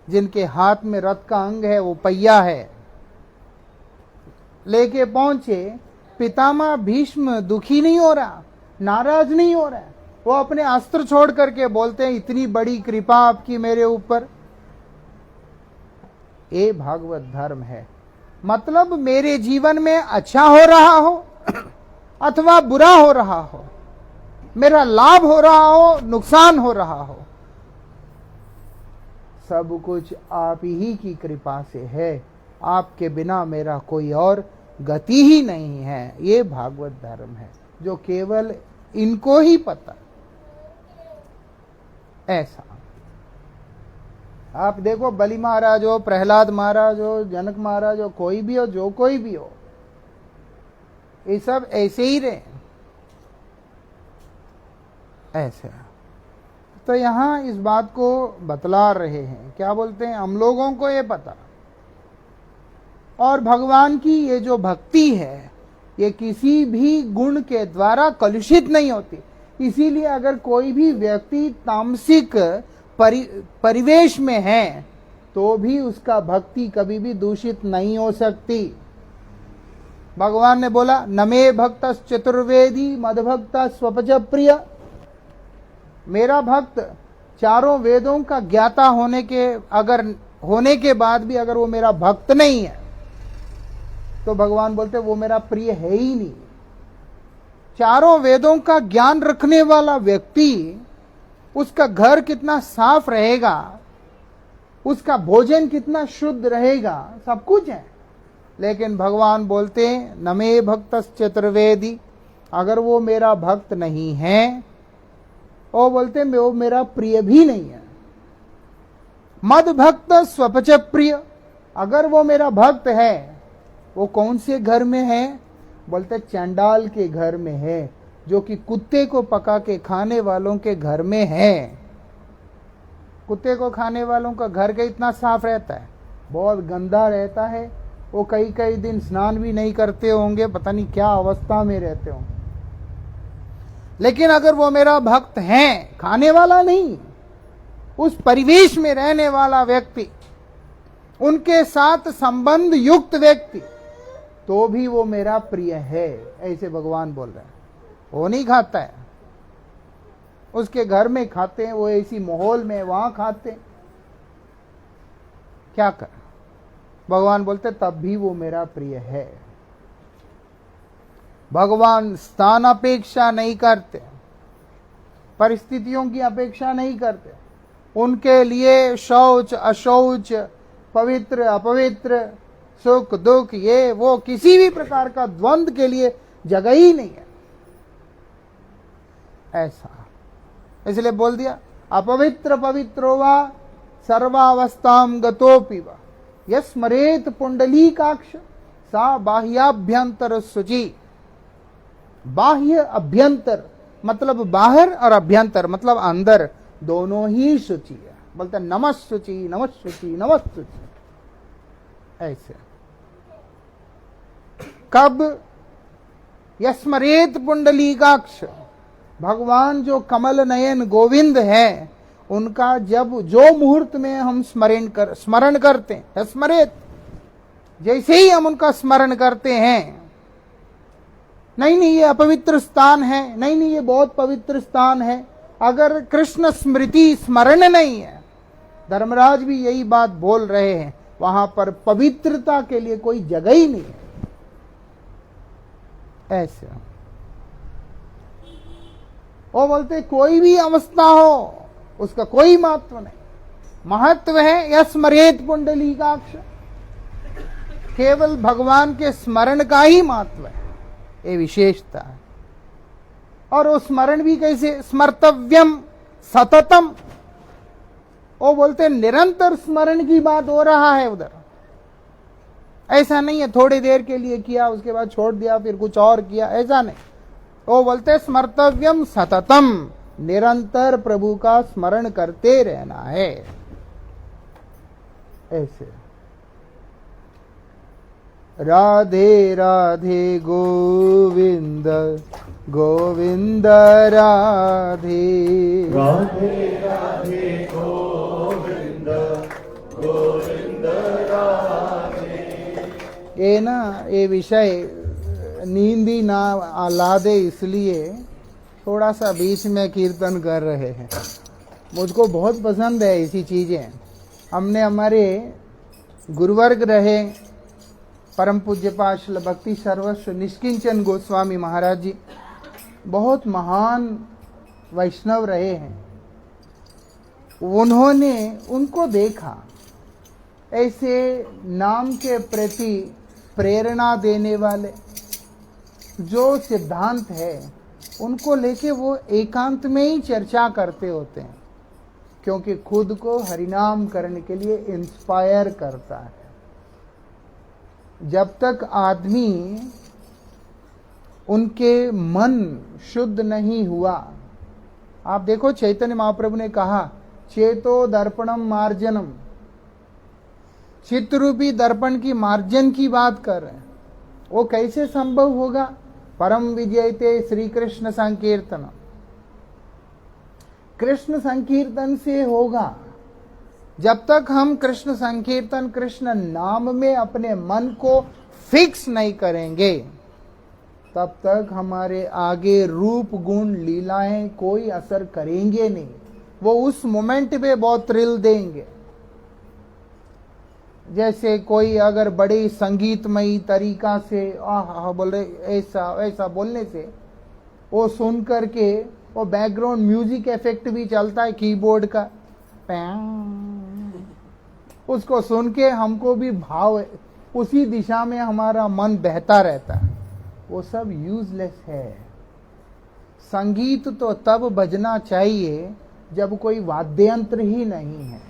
जिनके हाथ में रथ का अंग है वो पहिया है, लेके पहुंचे। पितामह भीष्म दुखी नहीं हो रहा, नाराज नहीं हो रहा, वो अपने अस्त्र छोड़ करके बोलते हैं, इतनी बड़ी कृपा आपकी मेरे ऊपर। ये भागवत धर्म है। मतलब मेरे जीवन में अच्छा हो रहा हो अथवा बुरा हो रहा हो, मेरा लाभ हो रहा हो, नुकसान हो रहा हो, सब कुछ आप ही की कृपा से है। आपके बिना मेरा कोई और गति ही नहीं है। ये भागवत धर्म है जो केवल इनको ही पता। ऐसा आप देखो, बलि महाराज हो, प्रहलाद महाराज हो, जनक महाराज हो, कोई भी हो, जो कोई भी हो, ये सब ऐसे ही रहे। ऐसे तो यहां इस बात को बतला रहे हैं, क्या बोलते हैं, हम लोगों को ये पता। और भगवान की ये जो भक्ति है, ये किसी भी गुण के द्वारा कलुषित नहीं होती। इसीलिए अगर कोई भी व्यक्ति तामसिक परिवेश में है तो भी उसका भक्ति कभी भी दूषित नहीं हो सकती। भगवान ने बोला, नमे भक्त चतुर्वेदी मदभक्त स्वपच प्रिय। मेरा भक्त चारों वेदों का ज्ञाता होने के बाद भी अगर वो मेरा भक्त नहीं है तो भगवान बोलते वो मेरा प्रिय है ही नहीं। चारों वेदों का ज्ञान रखने वाला व्यक्ति, उसका घर कितना साफ रहेगा, उसका भोजन कितना शुद्ध रहेगा, सब कुछ है। लेकिन भगवान बोलते हैं, नमे भक्त चतुर्वेदी, अगर वो मेरा भक्त नहीं है वो बोलते वो मेरा प्रिय भी नहीं है। मद भक्त स्वपच प्रिय, अगर वो मेरा भक्त है, वो कौन से घर में है? बोलते चंडाल के घर में है, जो कि कुत्ते को पका के खाने वालों के घर में है। कुत्ते को खाने वालों का घर का इतना साफ रहता है, बहुत गंदा रहता है। वो कई कई दिन स्नान भी नहीं करते होंगे, पता नहीं क्या अवस्था में रहते होंगे। लेकिन अगर वो मेरा भक्त है, खाने वाला नहीं, उस परिवेश में रहने वाला व्यक्ति, उनके साथ संबंध युक्त व्यक्ति, तो भी वो मेरा प्रिय है, ऐसे भगवान बोल रहे हैं। वो नहीं खाता है, उसके घर में खाते हैं, वो ऐसी माहौल में वहां खाते हैं, क्या कर? भगवान बोलते तब भी वो मेरा प्रिय है। भगवान स्थान अपेक्षा नहीं करते, परिस्थितियों की अपेक्षा नहीं करते। उनके लिए शौच अशौच, पवित्र अपवित्र, सुख दुख, ये वो किसी भी प्रकार का द्वंद्व के लिए जगह ही नहीं है। ऐसा इसलिए बोल दिया, अपवित्र पवित्रो वा सर्वावस्थाम गतोपि वा यस्मरेत पुंडलीकाक्ष सा बाह्याभ्यंतर शुचि। बाह्य अभ्यंतर मतलब बाहर और अभ्यंतर मतलब अंदर, दोनों ही शुचि है। बोलते नमस्सुचि नमस्सुचि नमस्सुचि। ऐसे कब? यस्मरेत पुंडलीकाक्ष, भगवान जो कमल नयन गोविंद है, उनका जब जो मुहूर्त में हम स्मरण करते हैं, स्मरेत, जैसे ही हम उनका स्मरण करते हैं, नहीं ये अपवित्र स्थान है, नहीं ये बहुत पवित्र स्थान है, अगर कृष्ण स्मृति स्मरण नहीं है, धर्मराज भी यही बात बोल रहे हैं, वहां पर पवित्रता के लिए कोई जगह ही नहीं है। ऐसे वो बोलते कोई भी अवस्था हो, उसका कोई महत्व नहीं। महत्व है यस्मरेत पुंडलीकाक्ष, केवल भगवान के स्मरण का ही महत्व है, ये विशेषता है। और वो स्मरण भी कैसे? स्मर्तव्यम सततम, वो बोलते निरंतर स्मरण की बात हो रहा है उधर। ऐसा नहीं है थोड़ी देर के लिए किया, उसके बाद छोड़ दिया, फिर कुछ और किया, ऐसा नहीं। वो बोलते स्मर्तव्यम सततम, निरंतर प्रभु का स्मरण करते रहना है। ऐसे राधे राधे गोविंद गोविंद राधे राधे राधे गोविंद गोविंद राधे। ये ना ये विषय नींद ही ना ला दे, इसलिए थोड़ा सा बीच में कीर्तन कर रहे हैं। मुझको बहुत पसंद है ऐसी चीजें। हमने हमारे गुरुवर्ग रहे परम पूज्य पाद श्रील भक्ति सर्वस्व निष्किंचन गोस्वामी महाराज जी, बहुत महान वैष्णव रहे हैं। उन्होंने उनको देखा, ऐसे नाम के प्रति प्रेरणा देने वाले जो सिद्धांत है, उनको लेके वो एकांत में ही चर्चा करते होते हैं, क्योंकि खुद को हरिनाम करने के लिए इंस्पायर करता है। जब तक आदमी उनके मन शुद्ध नहीं हुआ, आप देखो चैतन्य महाप्रभु ने कहा चेतो दर्पणम मार्जनम, चित्तरूपी दर्पण की मार्जन की बात कर रहे हैं। वो कैसे संभव होगा? परम विजयते श्री कृष्ण संकीर्तन, कृष्ण संकीर्तन से होगा। जब तक हम कृष्ण संकीर्तन कृष्ण नाम में अपने मन को फिक्स नहीं करेंगे, तब तक हमारे आगे रूप गुण लीलाएं कोई असर करेंगे नहीं। वो उस मोमेंट पे बहुत थ्रिल देंगे। जैसे कोई अगर बड़ी संगीतमयी तरीका से बोल रहे, ऐसा ऐसा बोलने से वो सुन करके वो बैकग्राउंड म्यूजिक इफेक्ट भी चलता है कीबोर्ड का, उसको सुन के हमको भी भाव उसी दिशा में हमारा मन बहता रहता है। वो सब यूजलेस है। संगीत तो तब बजना चाहिए जब कोई वाद्य यंत्र ही नहीं है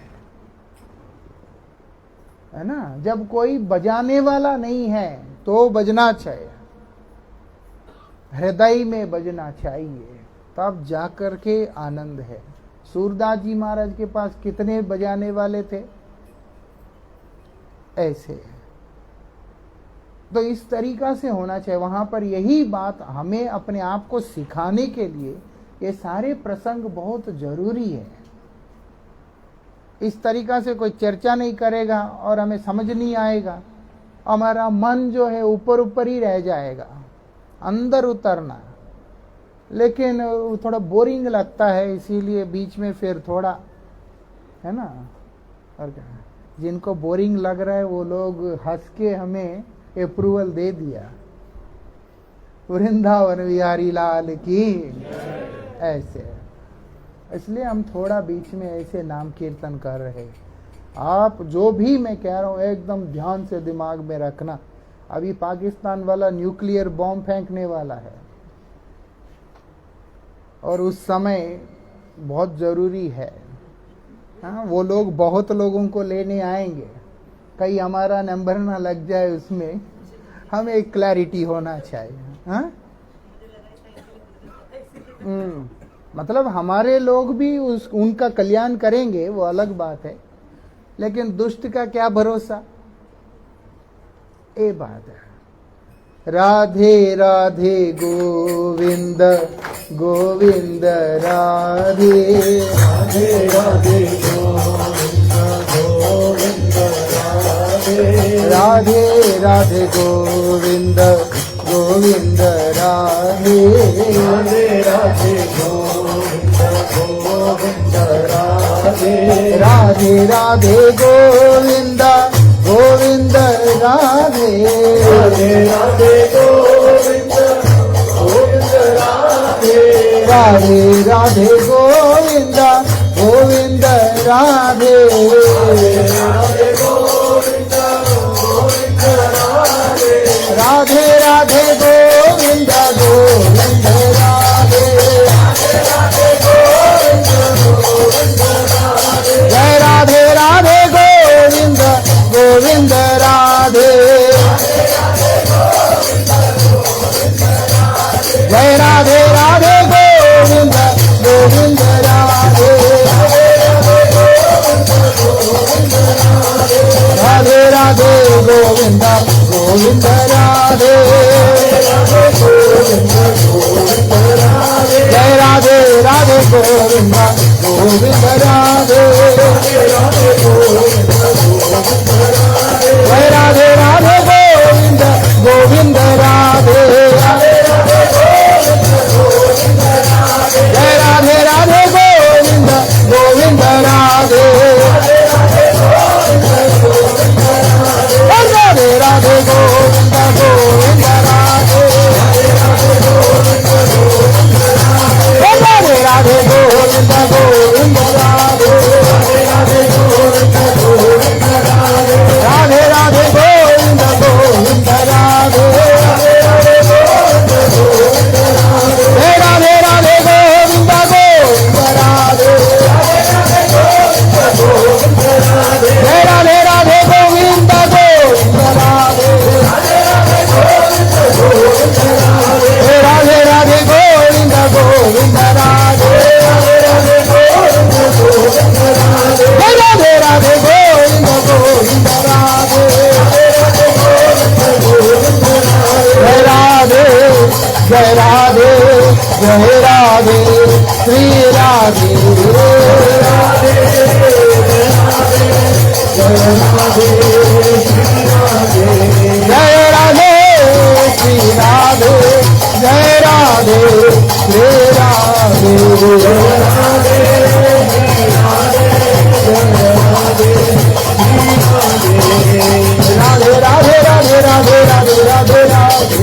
ना, जब कोई बजाने वाला नहीं है तो बजना चाहिए, हृदय में बजना चाहिए, तब जाकर के आनंद है। सूरदास जी महाराज के पास कितने बजाने वाले थे? ऐसे। तो इस तरीका से होना चाहिए। वहां पर यही बात हमें अपने आप को सिखाने के लिए ये सारे प्रसंग बहुत जरूरी है। इस तरीका से कोई चर्चा नहीं करेगा और हमें समझ नहीं आएगा, हमारा मन जो है ऊपर ऊपर ही रह जाएगा, अंदर उतरना। लेकिन थोड़ा बोरिंग लगता है, इसीलिए बीच में फिर थोड़ा, है ना। और क्या, जिनको बोरिंग लग रहा है वो लोग हंस के हमें अप्रूवल दे दिया, वृंदावन बिहारी लाल की। ऐसे इसलिए हम थोड़ा बीच में ऐसे नाम कीर्तन कर रहे। आप जो भी मैं कह रहा हूं एकदम ध्यान से दिमाग में रखना। अभी पाकिस्तान वाला न्यूक्लियर बॉम्ब फेंकने वाला है और उस समय बहुत जरूरी है। हाँ, वो लोग बहुत लोगों को लेने आएंगे, कहीं हमारा नंबर ना लग जाए उसमें, हमें एक क्लैरिटी होना चाहिए। हाँ? मतलब हमारे लोग भी उनका कल्याण करेंगे, वो अलग बात है, लेकिन दुष्ट का क्या भरोसा, ये बात है। राधे राधे गोविंद गोविंद राधे, राधे राधे गोविंद गोविंद राधे, राधे राधे गोविंद गोविंद राधे, राधे राधे गोविंद गोविंद राधे, राधे राधे गोविंद गोविंद राधे, राधे राधे गोविंद गोविंद राधे, राधे राधे गोविंद गोविंद राधे, राधे गोविंद गोविंद राधे, राधे राधे गोविंद गोविंद राधे, जय राधे राधे गोविंद गोविंद राधे, जय राधे राधे गोविंद गोविंद राधे, राधे राधे गोविंद गोविंद राधे, जय राधे राधे गोविंद गोविंद राधे, जय राधे राधे गोविंद गोविंद राधे, जय राधे राधे गोविंद गोविंद राधे, राधे राधे गोविंद गोविंद राधे, राधे राधे गोविंद गोविंद राधे, राधे राधे गोविंद गोविंद राधे, हे राधे राधे गोविंद गोविंद राधे, हे राधे राधे गोविंद गोविंद राधे, हे राधे राधे गोविंद गोविंद राधे, हे राधे राधे गोविंद गोविंद राधे, जय राधे जय राधे जय राधे श्री राधे, जय राधे श्री राधे, जय राधे श्री राधे, राधे राधे राधे राधे राधे राधे राधे,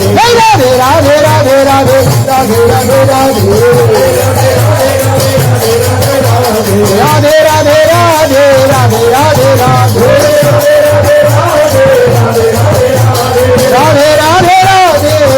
जय राधे राधे राधे राधे राधे राधे राधे, राधे राधे राधे राधे राधे राधे, राधे राधे राधे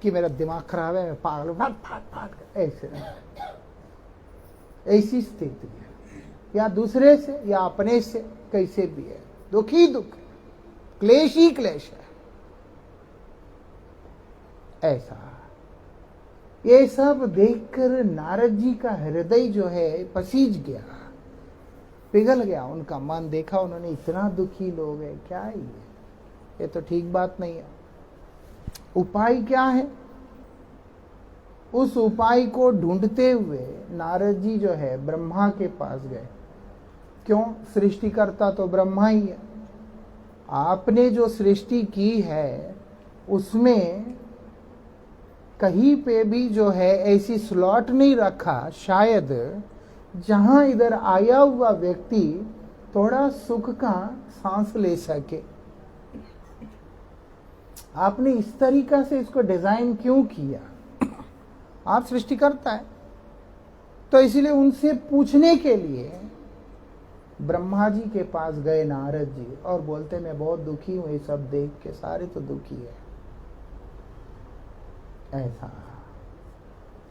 कि मेरा दिमाग खराब है, मैं पागल हूं, फट फट फट, ऐसे ऐसी स्थिति है, या दूसरे से या अपने से, कैसे भी है, दुख ही दुख है, क्लेश ही क्लेश है। ऐसा ये सब देखकर नारद जी का हृदय जो है पसीज गया, पिघल गया उनका मन। देखा उन्होंने, इतना दुखी लोग है, क्या है ये तो ठीक बात नहीं है। उपाय क्या है? उस उपाय को ढूंढते हुए नारद जी जो है ब्रह्मा के पास गए। क्यों? सृष्टिकर्ता तो ब्रह्मा ही है। आपने जो सृष्टि की है उसमें कहीं पे भी जो है ऐसी स्लॉट नहीं रखा, शायद जहां इधर आया हुआ व्यक्ति थोड़ा सुख का सांस ले सके। आपने इस तरीका से इसको डिजाइन क्यों किया? आप सृष्टिकर्ता है, तो इसीलिए उनसे पूछने के लिए ब्रह्मा जी के पास गए नारद जी, और बोलते मैं बहुत दुखी हूं, ये सब देख के सारे तो दुखी है। ऐसा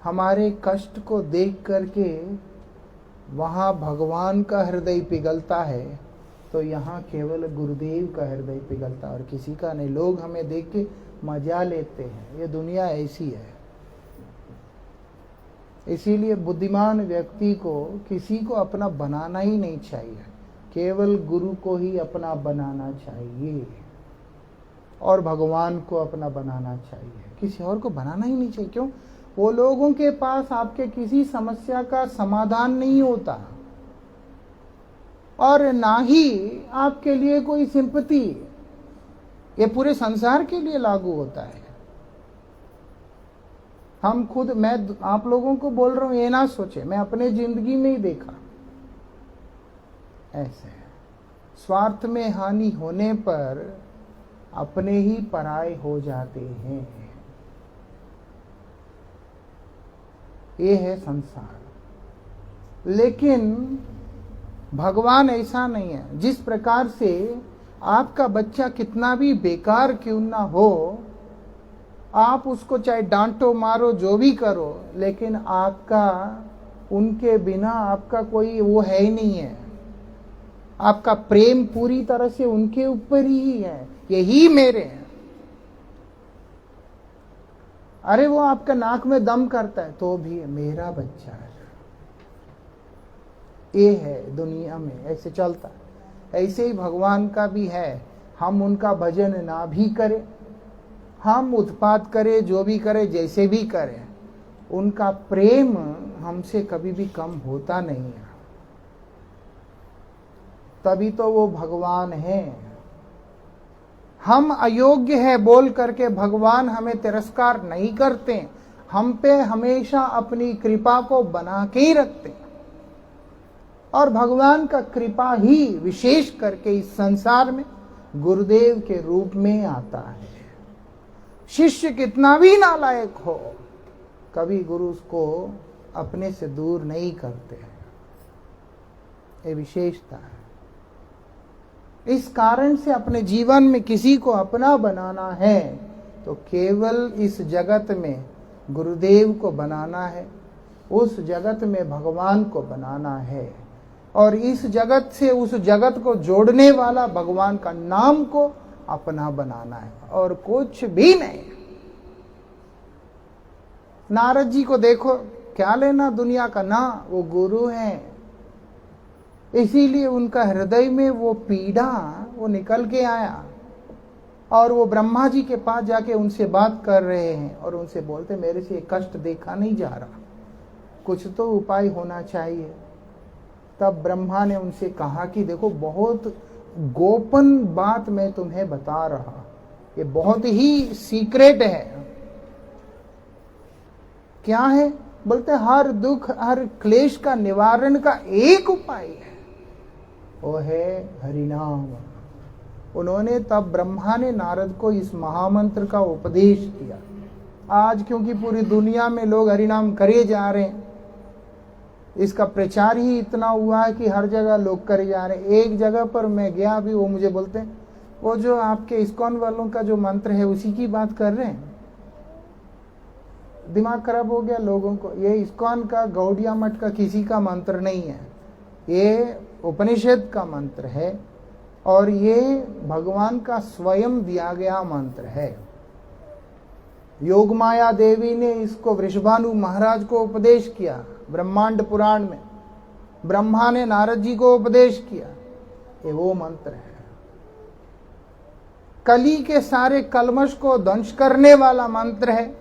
हमारे कष्ट को देख करके वहां भगवान का हृदय पिघलता है, तो यहाँ केवल गुरुदेव का हृदय पिघलता और किसी का नहीं। लोग हमें देख के मजा लेते हैं, ये दुनिया ऐसी है। इसीलिए बुद्धिमान व्यक्ति को किसी को अपना बनाना ही नहीं चाहिए, केवल गुरु को ही अपना बनाना चाहिए और भगवान को अपना बनाना चाहिए, किसी और को बनाना ही नहीं चाहिए। क्यों? वो लोगों के पास आपके किसी समस्या का समाधान नहीं होता और ना ही आपके लिए कोई सिंपैथी। ये पूरे संसार के लिए लागू होता है। हम खुद, मैं आप लोगों को बोल रहा हूं, ये ना सोचे, मैं अपने जिंदगी में ही देखा ऐसे स्वार्थ में हानि होने पर अपने ही पराये हो जाते हैं। ये है संसार। लेकिन भगवान ऐसा नहीं है। जिस प्रकार से आपका बच्चा कितना भी बेकार क्यों ना हो, आप उसको चाहे डांटो मारो जो भी करो, लेकिन आपका उनके बिना आपका कोई वो है ही नहीं है। आपका प्रेम पूरी तरह से उनके ऊपर ही है, यही मेरे हैं। अरे वो आपका नाक में दम करता है तो भी मेरा बच्चा है। ये है दुनिया में, ऐसे चलता है। ऐसे ही भगवान का भी है। हम उनका भजन ना भी करें, हम उत्पात करें, जो भी करें, जैसे भी करें, उनका प्रेम हमसे कभी भी कम होता नहीं है। तभी तो वो भगवान है। हम अयोग्य है बोल करके भगवान हमें तिरस्कार नहीं करते, हम पे हमेशा अपनी कृपा को बना के ही रखते। और भगवान का कृपा ही विशेष करके इस संसार में गुरुदेव के रूप में आता है। शिष्य कितना भी नालायक हो, कभी गुरु उसको अपने से दूर नहीं करते हैं। ये विशेषता है। इस कारण से अपने जीवन में किसी को अपना बनाना है तो केवल इस जगत में गुरुदेव को बनाना है, उस जगत में भगवान को बनाना है, और इस जगत से उस जगत को जोड़ने वाला भगवान का नाम को अपना बनाना है, और कुछ भी नहीं। नारद जी को देखो, क्या लेना दुनिया का, ना वो गुरु हैं। इसीलिए उनका हृदय में वो पीड़ा वो निकल के आया, और वो ब्रह्मा जी के पास जाके उनसे बात कर रहे हैं और उनसे बोलते मेरे से कष्ट देखा नहीं जा रहा, कुछ तो उपाय होना चाहिए। तब ब्रह्मा ने उनसे कहा कि देखो, बहुत गोपन बात मैं तुम्हें बता रहा, ये बहुत ही सीक्रेट है। क्या है? बोलते हर दुख हर क्लेश का निवारण का एक उपाय है, वो है हरिनाम। उन्होंने तब ब्रह्मा ने नारद को इस महामंत्र का उपदेश किया। आज क्योंकि पूरी दुनिया में लोग हरिनाम करे जा रहे हैं, इसका प्रचार ही इतना हुआ है कि हर जगह लोग करे जा रहे हैं। एक जगह पर मैं गया अभी, वो मुझे बोलते हैं वो जो आपके इस्कॉन वालों का जो मंत्र है उसी की बात कर रहे हैं। दिमाग खराब हो गया लोगों को। ये इस्कॉन का, गौड़िया मठ का किसी का मंत्र नहीं है, ये उपनिषद का मंत्र है और ये भगवान का स्वयं दिया गया मंत्र है। योगमाया देवी ने इसको वृषभानु महाराज को उपदेश किया ब्रह्मांड पुराण में, ब्रह्मा ने नारद जी को उपदेश किया, ये वो मंत्र है। कली के सारे कलमश को ध्वंस करने वाला मंत्र है।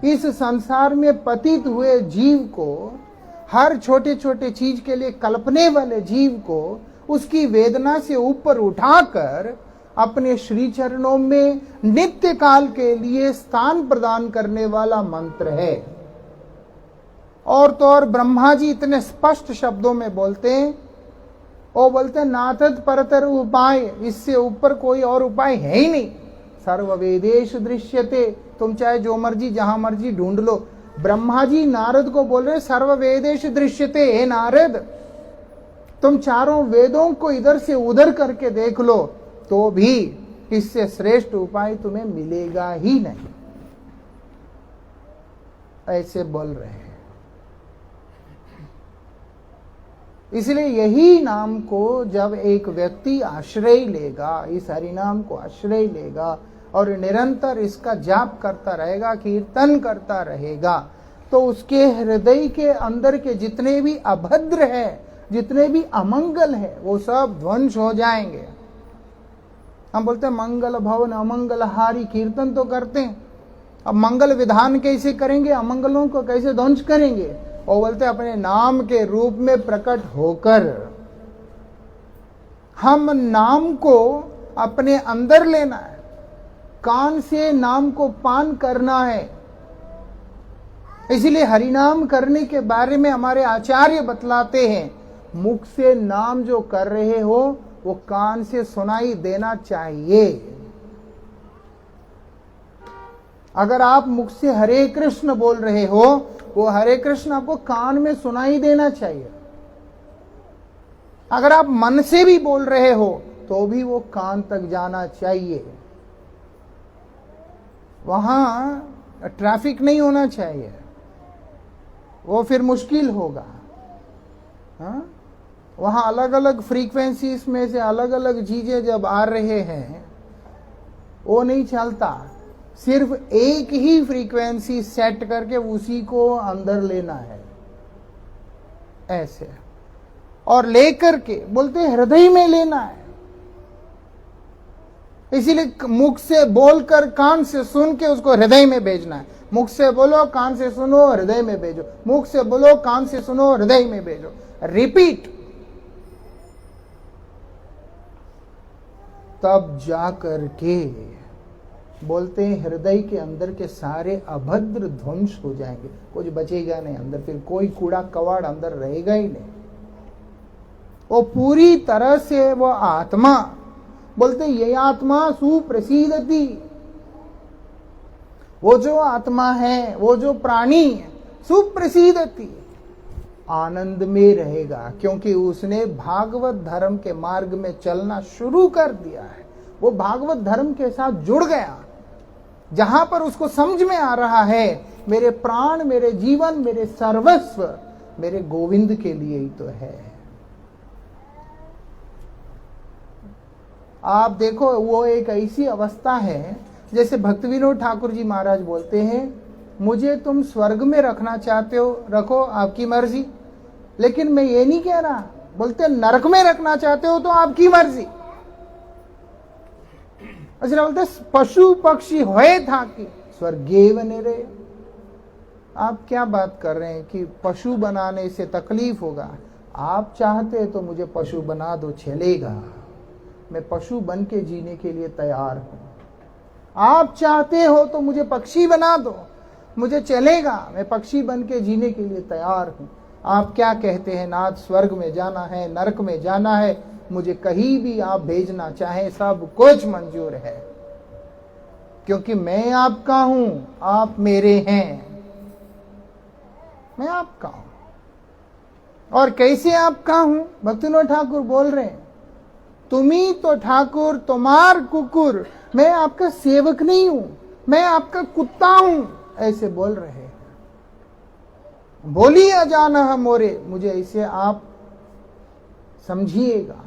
इस संसार में पतित हुए जीव को, हर छोटे छोटे चीज के लिए कल्पने वाले जीव को उसकी वेदना से ऊपर उठाकर अपने श्री चरणों में नित्य काल के लिए स्थान प्रदान करने वाला मंत्र है। और तो और ब्रह्मा जी इतने स्पष्ट शब्दों में बोलते हैं, वो बोलते हैं नातद परतर उपाय, इससे ऊपर कोई और उपाय है ही नहीं। सर्व वेदेश दृश्यते, तुम चाहे जो मर्जी जहां मर्जी ढूंढ लो। ब्रह्मा जी नारद को बोल रहे सर्व वेदेश दृश्यते, हे नारद तुम चारों वेदों को इधर से उधर करके देख लो तो भी इससे श्रेष्ठ उपाय तुम्हें मिलेगा ही नहीं, ऐसे बोल रहे हैं। इसलिए यही नाम को जब एक व्यक्ति आश्रय लेगा, इस हरि नाम को आश्रय लेगा और निरंतर इसका जाप करता रहेगा, कीर्तन करता रहेगा, तो उसके हृदय के अंदर के जितने भी अभद्र है, जितने भी अमंगल है, वो सब ध्वंस हो जाएंगे। हम बोलते हैं मंगल भवन अमंगल हारी, कीर्तन तो करते हैं, अब मंगल विधान कैसे करेंगे, अमंगलों को कैसे ध्वंस करेंगे? वो बोलते अपने नाम के रूप में प्रकट होकर। हम नाम को अपने अंदर लेना है, कान से नाम को पान करना है। इसलिए हरिनाम करने के बारे में हमारे आचार्य बतलाते हैं, मुख से नाम जो कर रहे हो वो कान से सुनाई देना चाहिए। अगर आप मुख से हरे कृष्ण बोल रहे हो, वो हरे कृष्ण आपको कान में सुनाई देना चाहिए। अगर आप मन से भी बोल रहे हो तो भी वो कान तक जाना चाहिए। वहां ट्रैफिक नहीं होना चाहिए, वो फिर मुश्किल होगा। हाँ? वहां अलग अलग फ्रीक्वेंसीज में से अलग अलग चीजें जब आ रहे हैं, वो नहीं चलता। सिर्फ एक ही फ्रीक्वेंसी सेट करके उसी को अंदर लेना है, ऐसे। और लेकर के बोलते हृदय में लेना है। इसीलिए मुख से बोलकर कान से सुन के उसको हृदय में भेजना है। मुख से बोलो, कान से सुनो, हृदय में भेजो। मुख से बोलो, कान से सुनो, हृदय में भेजो। रिपीट। तब जाकर के बोलते हैं हृदय के अंदर के सारे अभद्र ध्वंस हो जाएंगे, कुछ बचेगा नहीं अंदर, फिर कोई कूड़ा कवाड़ अंदर रहेगा ही नहीं। वो पूरी तरह से वो आत्मा, बोलते ये आत्मा सुप्रसीदति, वो जो आत्मा है, वो जो प्राणी है, सुप्रसीदति, आनंद में रहेगा, क्योंकि उसने भागवत धर्म के मार्ग में चलना शुरू कर दिया है। वो भागवत धर्म के साथ जुड़ गया, जहां पर उसको समझ में आ रहा है मेरे प्राण, मेरे जीवन, मेरे सर्वस्व मेरे गोविंद के लिए ही तो है। आप देखो, वो एक ऐसी अवस्था है जैसे भक्तिविनोद ठाकुर जी महाराज बोलते हैं, मुझे तुम स्वर्ग में रखना चाहते हो, रखो, आपकी मर्जी, लेकिन मैं ये नहीं कह रहा। बोलते नरक में रखना चाहते हो तो आपकी मर्जी। अच्छा, बोलते पशु पक्षी होए था कि स्वर्गीय बने रहे। आप क्या बात कर रहे हैं कि पशु बनाने से तकलीफ होगा? आप चाहते तो मुझे पशु बना दो, चलेगा, मैं पशु बन के जीने के लिए तैयार हूं। आप चाहते हो तो मुझे पक्षी बना दो, मुझे चलेगा, मैं पक्षी बन के जीने के लिए तैयार हूं। आप क्या कहते हैं? नाथ, स्वर्ग में जाना है, नरक में जाना है, मुझे कहीं भी आप भेजना चाहें, सब कुछ मंजूर है, क्योंकि मैं आपका हूं, आप मेरे हैं। मैं आपका हूं। और कैसे आपका हूं? भक्तिविनोद ठाकुर बोल रहे हैं, तुम्ही तो ठाकुर तुम्हार कुकुर, मैं आपका सेवक नहीं हूं, मैं आपका कुत्ता हूं, ऐसे बोल रहे हैं। बोली अजानह मोरे, मुझे ऐसे आप समझिएगा,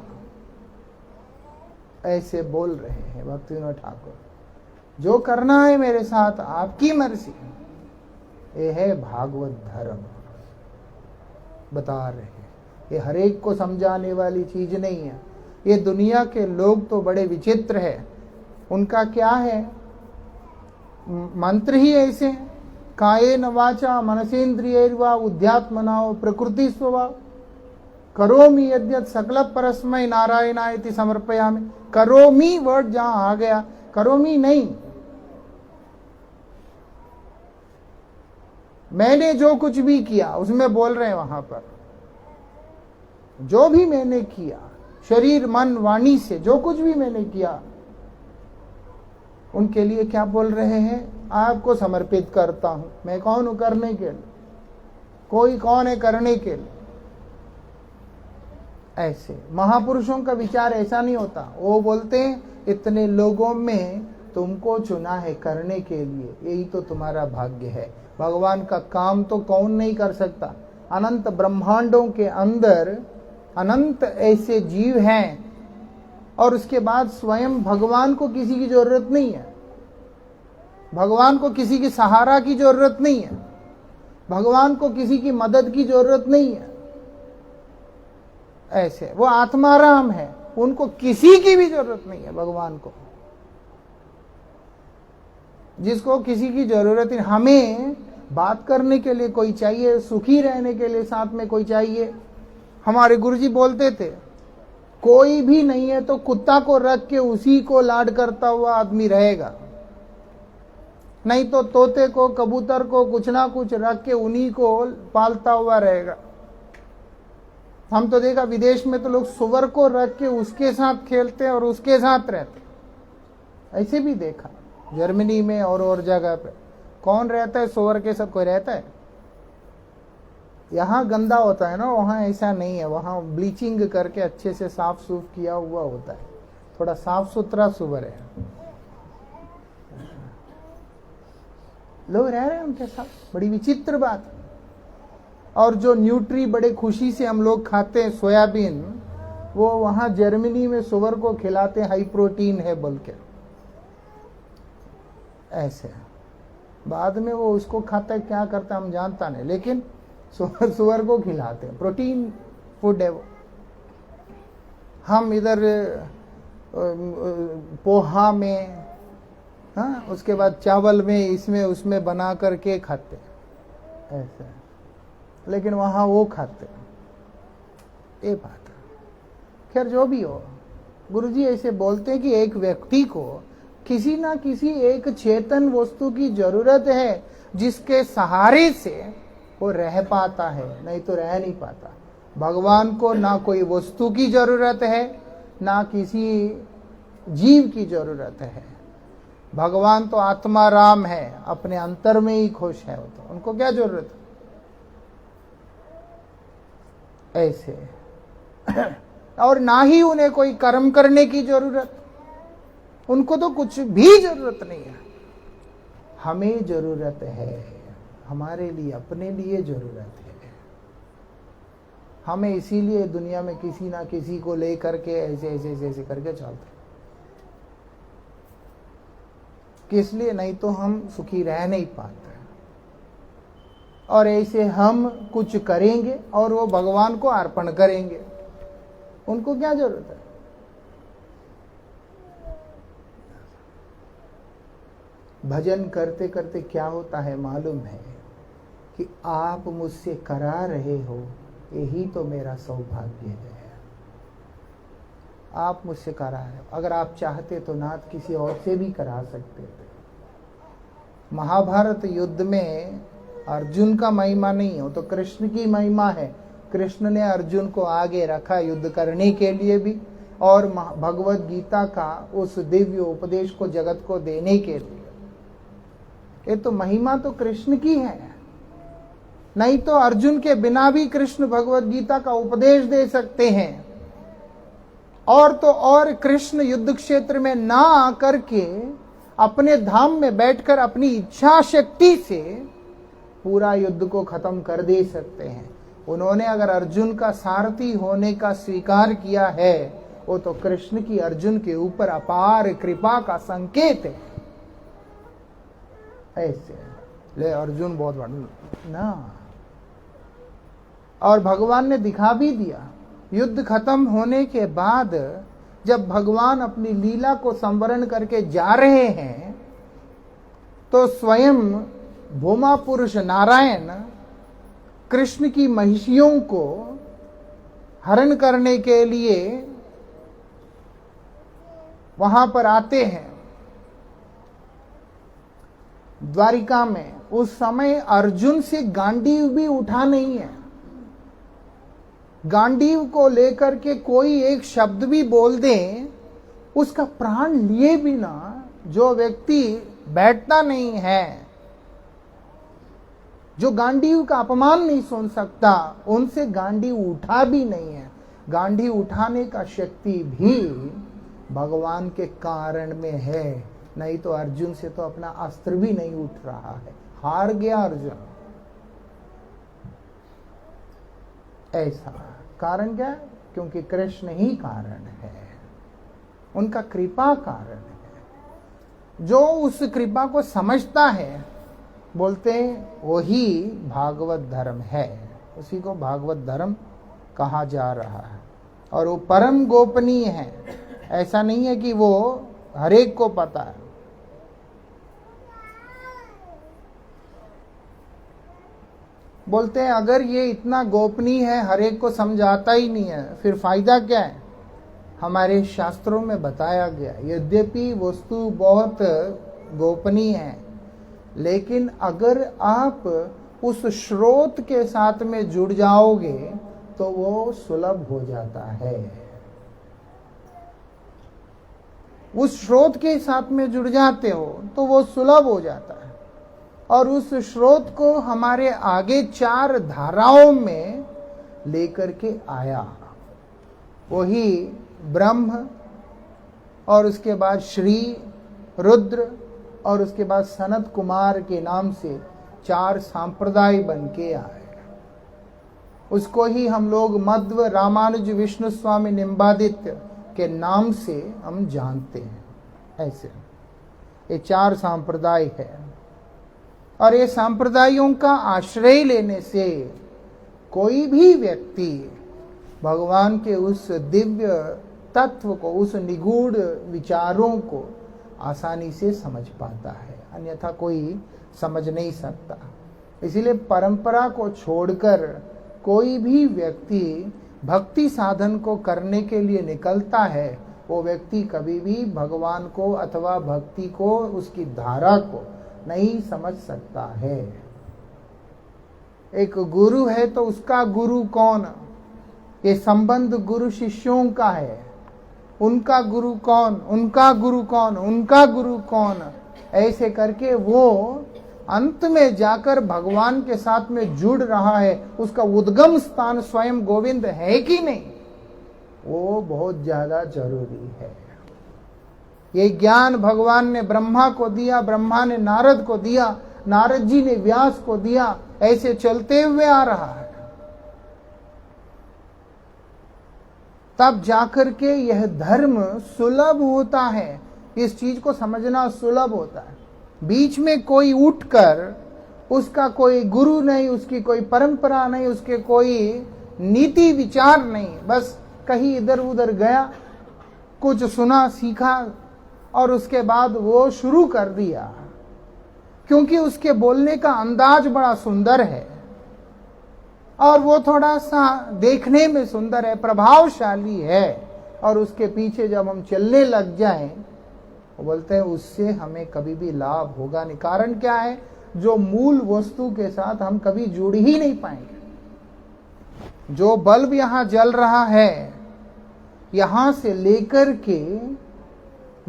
ऐसे बोल रहे हैं भक्तिविनोद ठाकुर। जो करना है मेरे साथ आपकी मर्जी, ये है भागवत धर्म, बता रहे हैं। ये हर एक को समझाने वाली चीज नहीं है। ये दुनिया के लोग तो बड़े विचित्र है। उनका क्या है, मंत्र ही ऐसे हैं, कायेन वाचा मनसेन्द्रियैर्वा उद्यात्मना प्रकृति स्वभाव करोमि यद्यत् सकल परस्मै नारायणायति समर्पयामि। करोमि वर्ड जहां आ गया, करोमि नहीं, मैंने जो कुछ भी किया उसमें बोल रहे हैं वहां पर, जो भी मैंने किया शरीर मन वाणी से, जो कुछ भी मैंने किया उनके लिए क्या बोल रहे हैं, आपको समर्पित करता हूं। मैं कौन हूं करने के लिए, कोई कौन है करने के लिए। ऐसे महापुरुषों का विचार ऐसा नहीं होता। वो बोलते हैं इतने लोगों में तुमको चुना है करने के लिए, यही तो तुम्हारा भाग्य है। भगवान का काम तो कौन नहीं कर सकता। अनंत ब्रह्मांडों के अंदर अनंत ऐसे जीव हैं, और उसके बाद स्वयं भगवान को किसी की जरूरत नहीं है। भगवान को किसी की सहारा की जरूरत नहीं है। भगवान को किसी की मदद की जरूरत नहीं है। ऐसे वो आत्माराम है, उनको किसी की भी जरूरत नहीं है। भगवान को, जिसको किसी की जरूरत नहीं। हमें बात करने के लिए कोई चाहिए, सुखी रहने के लिए साथ में कोई चाहिए। हमारे गुरुजी बोलते थे, कोई भी नहीं है तो कुत्ता को रख के उसी को लाड करता हुआ आदमी रहेगा, नहीं तो तोते को कबूतर को कुछ ना कुछ रख के उन्हीं को पालता हुआ रहेगा। हम तो देखा विदेश में तो लोग सुअर को रख के उसके साथ खेलते हैं और उसके साथ रहते। ऐसे भी देखा जर्मनी में और जगह पे। कौन रहता है सुअर के साथ, कोई रहता है? यहाँ गंदा होता है ना, वहाँ ऐसा नहीं है। वहाँ ब्लीचिंग करके अच्छे से साफ सूफ किया हुआ होता है, थोड़ा साफ सुथरा सुअर है। लोग रह रहे हैं उनके साथ, बड़ी विचित्र बात। और जो न्यूट्री बड़े खुशी से हम लोग खाते हैं सोयाबीन, वो वहां जर्मनी में सुअर को खिलाते हैं, हाई प्रोटीन है बोल के। ऐसे बाद में वो उसको खाता है, क्या करता है हम जानता नहीं, लेकिन सुअर को खिलाते हैं, प्रोटीन फूड है वो। हम इधर पोहा में, हाँ, उसके बाद चावल में, इसमें उसमें बना करके खाते हैं ऐसे, लेकिन वहां वो खाते हैं। ये बात है। खैर जो भी हो, गुरुजी ऐसे बोलते हैं कि एक व्यक्ति को किसी ना किसी एक चेतन वस्तु की जरूरत है, जिसके सहारे से वो रह पाता है, नहीं तो रह नहीं पाता। भगवान को ना कोई वस्तु की जरूरत है, ना किसी जीव की जरूरत है। भगवान तो आत्माराम है, अपने अंतर में ही खुश है। तो उनको क्या जरूरत है ऐसे। और ना ही उन्हें कोई कर्म करने की जरूरत, उनको तो कुछ भी जरूरत नहीं है। हमें जरूरत है, हमारे लिए, अपने लिए जरूरत है। हमें इसीलिए दुनिया में किसी ना किसी को लेकर के ऐसे ऐसे ऐसे ऐसे करके चलते, किस लिए? नहीं तो हम सुखी रह नहीं पाते। और ऐसे हम कुछ करेंगे और वो भगवान को अर्पण करेंगे, उनको क्या जरूरत है? भजन करते करते क्या होता है मालूम है कि आप मुझसे करा रहे हो, यही तो मेरा सौभाग्य है। आप मुझसे करा रहे हो। अगर आप चाहते तो नाथ किसी और से भी करा सकते थे। महाभारत युद्ध में अर्जुन का महिमा नहीं हो तो कृष्ण की महिमा है। कृष्ण ने अर्जुन को आगे रखा युद्ध करने के लिए भी, और भगवत गीता का उस दिव्य उपदेश को जगत को देने के लिए। ये तो महिमा तो कृष्ण की है। नहीं तो अर्जुन के बिना भी कृष्ण भगवत गीता का उपदेश दे सकते हैं। और तो और कृष्ण युद्ध क्षेत्र में ना आकर के अपने धाम में बैठकर अपनी इच्छा शक्ति से पूरा युद्ध को खत्म कर दे सकते हैं। उन्होंने अगर अर्जुन का सारथी होने का स्वीकार किया है, वो तो कृष्ण की अर्जुन के ऊपर अपार कृपा का संकेत है। ऐसे ले अर्जुन बहुत बड़ा ना, और भगवान ने दिखा भी दिया। युद्ध खत्म होने के बाद जब भगवान अपनी लीला को संवरण करके जा रहे हैं, तो स्वयं भूमा पुरुष नारायण कृष्ण की महिषियों को हरण करने के लिए वहां पर आते हैं द्वारिका में। उस समय अर्जुन से गांडीव भी उठा नहीं है। गांडीव को लेकर के कोई एक शब्द भी बोल दे, उसका प्राण लिए बिना जो व्यक्ति बैठता नहीं है, जो गांडीव का अपमान नहीं सुन सकता, उनसे गांडीव उठा भी नहीं है। गांडीव उठाने का शक्ति भी भगवान के कारण में है, नहीं तो अर्जुन से तो अपना अस्त्र भी नहीं उठ रहा है। हार गया अर्जुन। ऐसा कारण क्या? क्योंकि कृष्ण ही कारण है, उनका कृपा कारण है। जो उस कृपा को समझता है, बोलते हैं वही भागवत धर्म है, उसी को भागवत धर्म कहा जा रहा है। और वो परम गोपनीय है। ऐसा नहीं है कि वो हरेक को पता है। बोलते हैं अगर ये इतना गोपनीय है, हरेक को समझाता ही नहीं है, फिर फायदा क्या है? हमारे शास्त्रों में बताया गया, यद्यपि वस्तु बहुत गोपनीय है, लेकिन अगर आप उस स्रोत के साथ में जुड़ जाओगे तो वो सुलभ हो जाता है। उस स्रोत के साथ में जुड़ जाते हो तो वो सुलभ हो जाता है। और उस स्रोत को हमारे आगे 4 धाराओं में लेकर के आया, वही ब्रह्म, और उसके बाद श्री, रुद्र, और उसके बाद सनत कुमार के नाम से 4 संप्रदाय बन के आए। उसको ही हम लोग मध्व रामानुज विष्णु स्वामी निम्बादित्य के नाम से हम जानते हैं। ऐसे ये 4 संप्रदाय है, और ये संप्रदायों का आश्रय लेने से कोई भी व्यक्ति भगवान के उस दिव्य तत्व को, उस निगूढ़ विचारों को आसानी से समझ पाता है, अन्यथा कोई समझ नहीं सकता। इसीलिए परंपरा को छोड़कर कोई भी व्यक्ति भक्ति साधन को करने के लिए निकलता है, वो व्यक्ति कभी भी भगवान को अथवा भक्ति को, उसकी धारा को नहीं समझ सकता है। एक गुरु है तो उसका गुरु कौन? ये संबंध गुरु शिष्यों का है। उनका गुरु कौन, उनका गुरु कौन, उनका गुरु कौन, ऐसे करके वो अंत में जाकर भगवान के साथ में जुड़ रहा है। उसका उद्गम स्थान स्वयं गोविंद है कि नहीं, वो बहुत ज्यादा जरूरी है। ये ज्ञान भगवान ने ब्रह्मा को दिया, ब्रह्मा ने नारद को दिया, नारद जी ने व्यास को दिया, ऐसे चलते हुए आ रहा है। तब जाकर के यह धर्म सुलभ होता है। इस चीज को समझना सुलभ होता है। बीच में कोई उठकर, उसका कोई गुरु नहीं, उसकी कोई परंपरा नहीं, उसके कोई नीति विचार नहीं, बस कहीं इधर उधर गया, कुछ सुना सीखा और उसके बाद वो शुरू कर दिया, क्योंकि उसके बोलने का अंदाज बड़ा सुंदर है और वो थोड़ा सा देखने में सुंदर है, प्रभावशाली है, और उसके पीछे जब हम चलने लग जाएं, वो बोलते हैं उससे हमें कभी भी लाभ होगा नहीं। कारण क्या है? जो मूल वस्तु के साथ हम कभी जुड़ ही नहीं पाएंगे। जो बल्ब यहां जल रहा है, यहां से लेकर के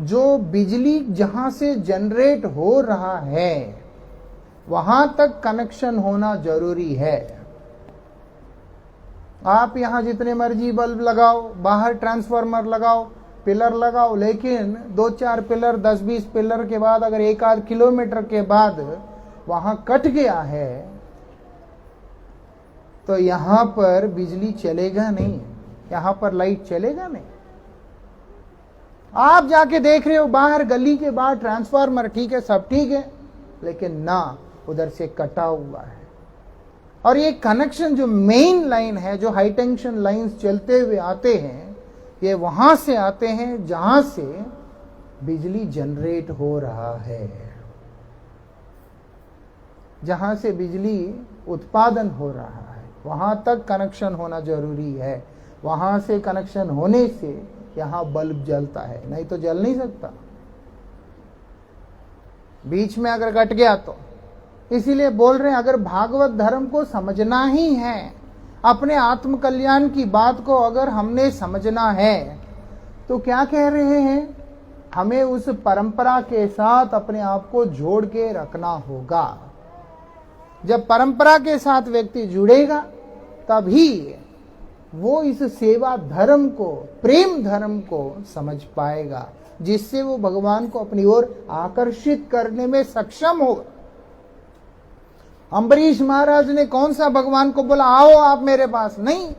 जो बिजली जहां से जनरेट हो रहा है, वहां तक कनेक्शन होना जरूरी है। आप यहां जितने मर्जी बल्ब लगाओ, बाहर ट्रांसफार्मर लगाओ, पिलर लगाओ, लेकिन 2-4 पिलर 10-20 पिलर के बाद अगर 1-8 किलोमीटर के बाद वहां कट गया है तो यहां पर बिजली चलेगा नहीं, यहां पर लाइट चलेगा नहीं। आप जाके देख रहे हो बाहर गली के बाहर ट्रांसफार्मर ठीक है, सब ठीक है, लेकिन ना उधर से कटा हुआ है। और ये कनेक्शन जो मेन लाइन है, जो हाई टेंशन लाइंस चलते हुए आते हैं, ये वहां से आते हैं जहां से बिजली जनरेट हो रहा है, जहां से बिजली उत्पादन हो रहा है, वहां तक कनेक्शन होना जरूरी है। वहां से कनेक्शन होने से यहां बल्ब जलता है, नहीं तो जल नहीं सकता। बीच में अगर कट गया तो इसीलिए बोल रहे हैं, अगर भागवत धर्म को समझना ही है, अपने आत्म कल्याण की बात को अगर हमने समझना है, तो क्या कह रहे हैं, हमें उस परंपरा के साथ अपने आप को जोड़ के रखना होगा। जब परंपरा के साथ व्यक्ति जुड़ेगा तभी वो इस सेवा धर्म को, प्रेम धर्म को समझ पाएगा, जिससे वो भगवान को अपनी ओर आकर्षित करने में सक्षम होगा। अम्बरीश महाराज ने कौन सा भगवान को बोला आओ आप मेरे पास, नहीं,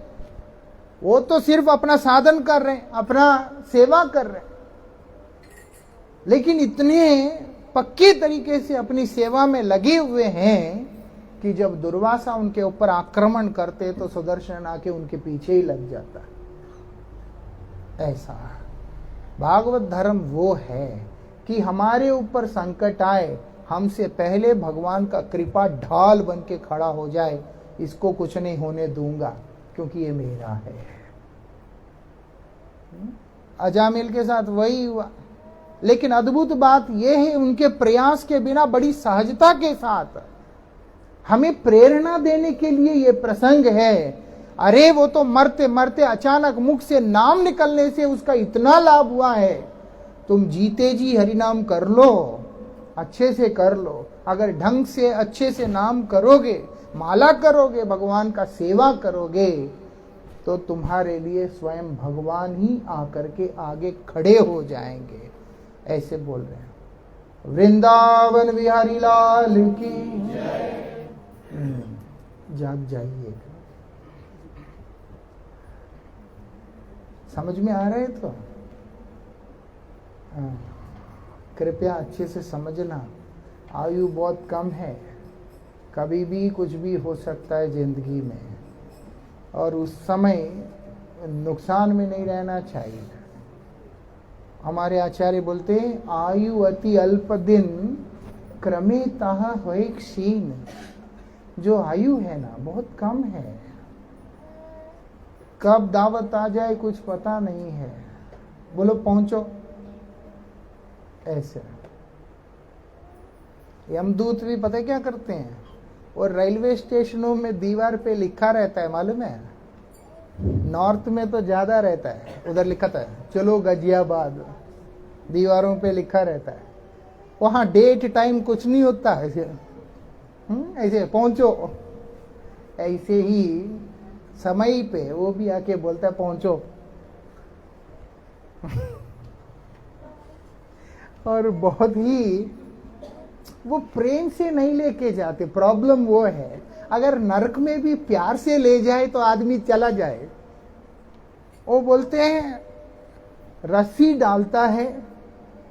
वो तो सिर्फ अपना साधन कर रहे हैं, अपना सेवा कर रहे हैं, लेकिन इतने पक्के तरीके से अपनी सेवा में लगे हुए हैं कि जब दुर्वासा उनके ऊपर आक्रमण करते तो सुदर्शन आके उनके पीछे ही लग जाता। ऐसा भागवत धर्म वो है कि हमारे ऊपर संकट आए, हमसे पहले भगवान का कृपा ढाल बन के खड़ा हो जाए, इसको कुछ नहीं होने दूंगा क्योंकि ये मेरा है। अजामिल के साथ वही हुआ, लेकिन अद्भुत बात यह है उनके प्रयास के बिना बड़ी सहजता के साथ हमें प्रेरणा देने के लिए ये प्रसंग है। अरे वो तो मरते मरते अचानक मुख से नाम निकलने से उसका इतना लाभ हुआ है, तुम जीते जी हरिनाम कर लो, अच्छे से कर लो। अगर ढंग से अच्छे से नाम करोगे, माला करोगे, भगवान का सेवा करोगे, तो तुम्हारे लिए स्वयं भगवान ही आकर के आगे खड़े हो जाएंगे। ऐसे बोल रहे हैं। वृंदावन बिहारी लाल की जाग जाइए। समझ में आ रहे तो कृपया अच्छे से समझना। आयु बहुत कम है, कभी भी कुछ भी हो सकता है जिंदगी में, और उस समय नुकसान में नहीं रहना चाहिए। हमारे आचार्य बोलते हैं, आयु अति अल्प दिन क्रमे ताहा होए क्षीण। जो आयु है ना बहुत कम है, कब दावत आ जाए कुछ पता नहीं है। बोलो पहुंचो, ऐसे। यमदूत भी पता है क्या करते हैं, और रेलवे स्टेशनों में दीवार पे लिखा रहता है, मालूम है, नॉर्थ में तो ज्यादा रहता है, उधर लिखा था चलो गाजियाबाद, दीवारों पे लिखा रहता है। वहां डेट टाइम कुछ नहीं होता है, ऐसे पहुंचो। ऐसे ही समय पे वो भी आके बोलता है पहुंचो। और बहुत ही वो प्रेम से नहीं लेके जाते। प्रॉब्लम वो है, अगर नरक में भी प्यार से ले जाए तो आदमी चला जाए। वो बोलते हैं रस्सी डालता है,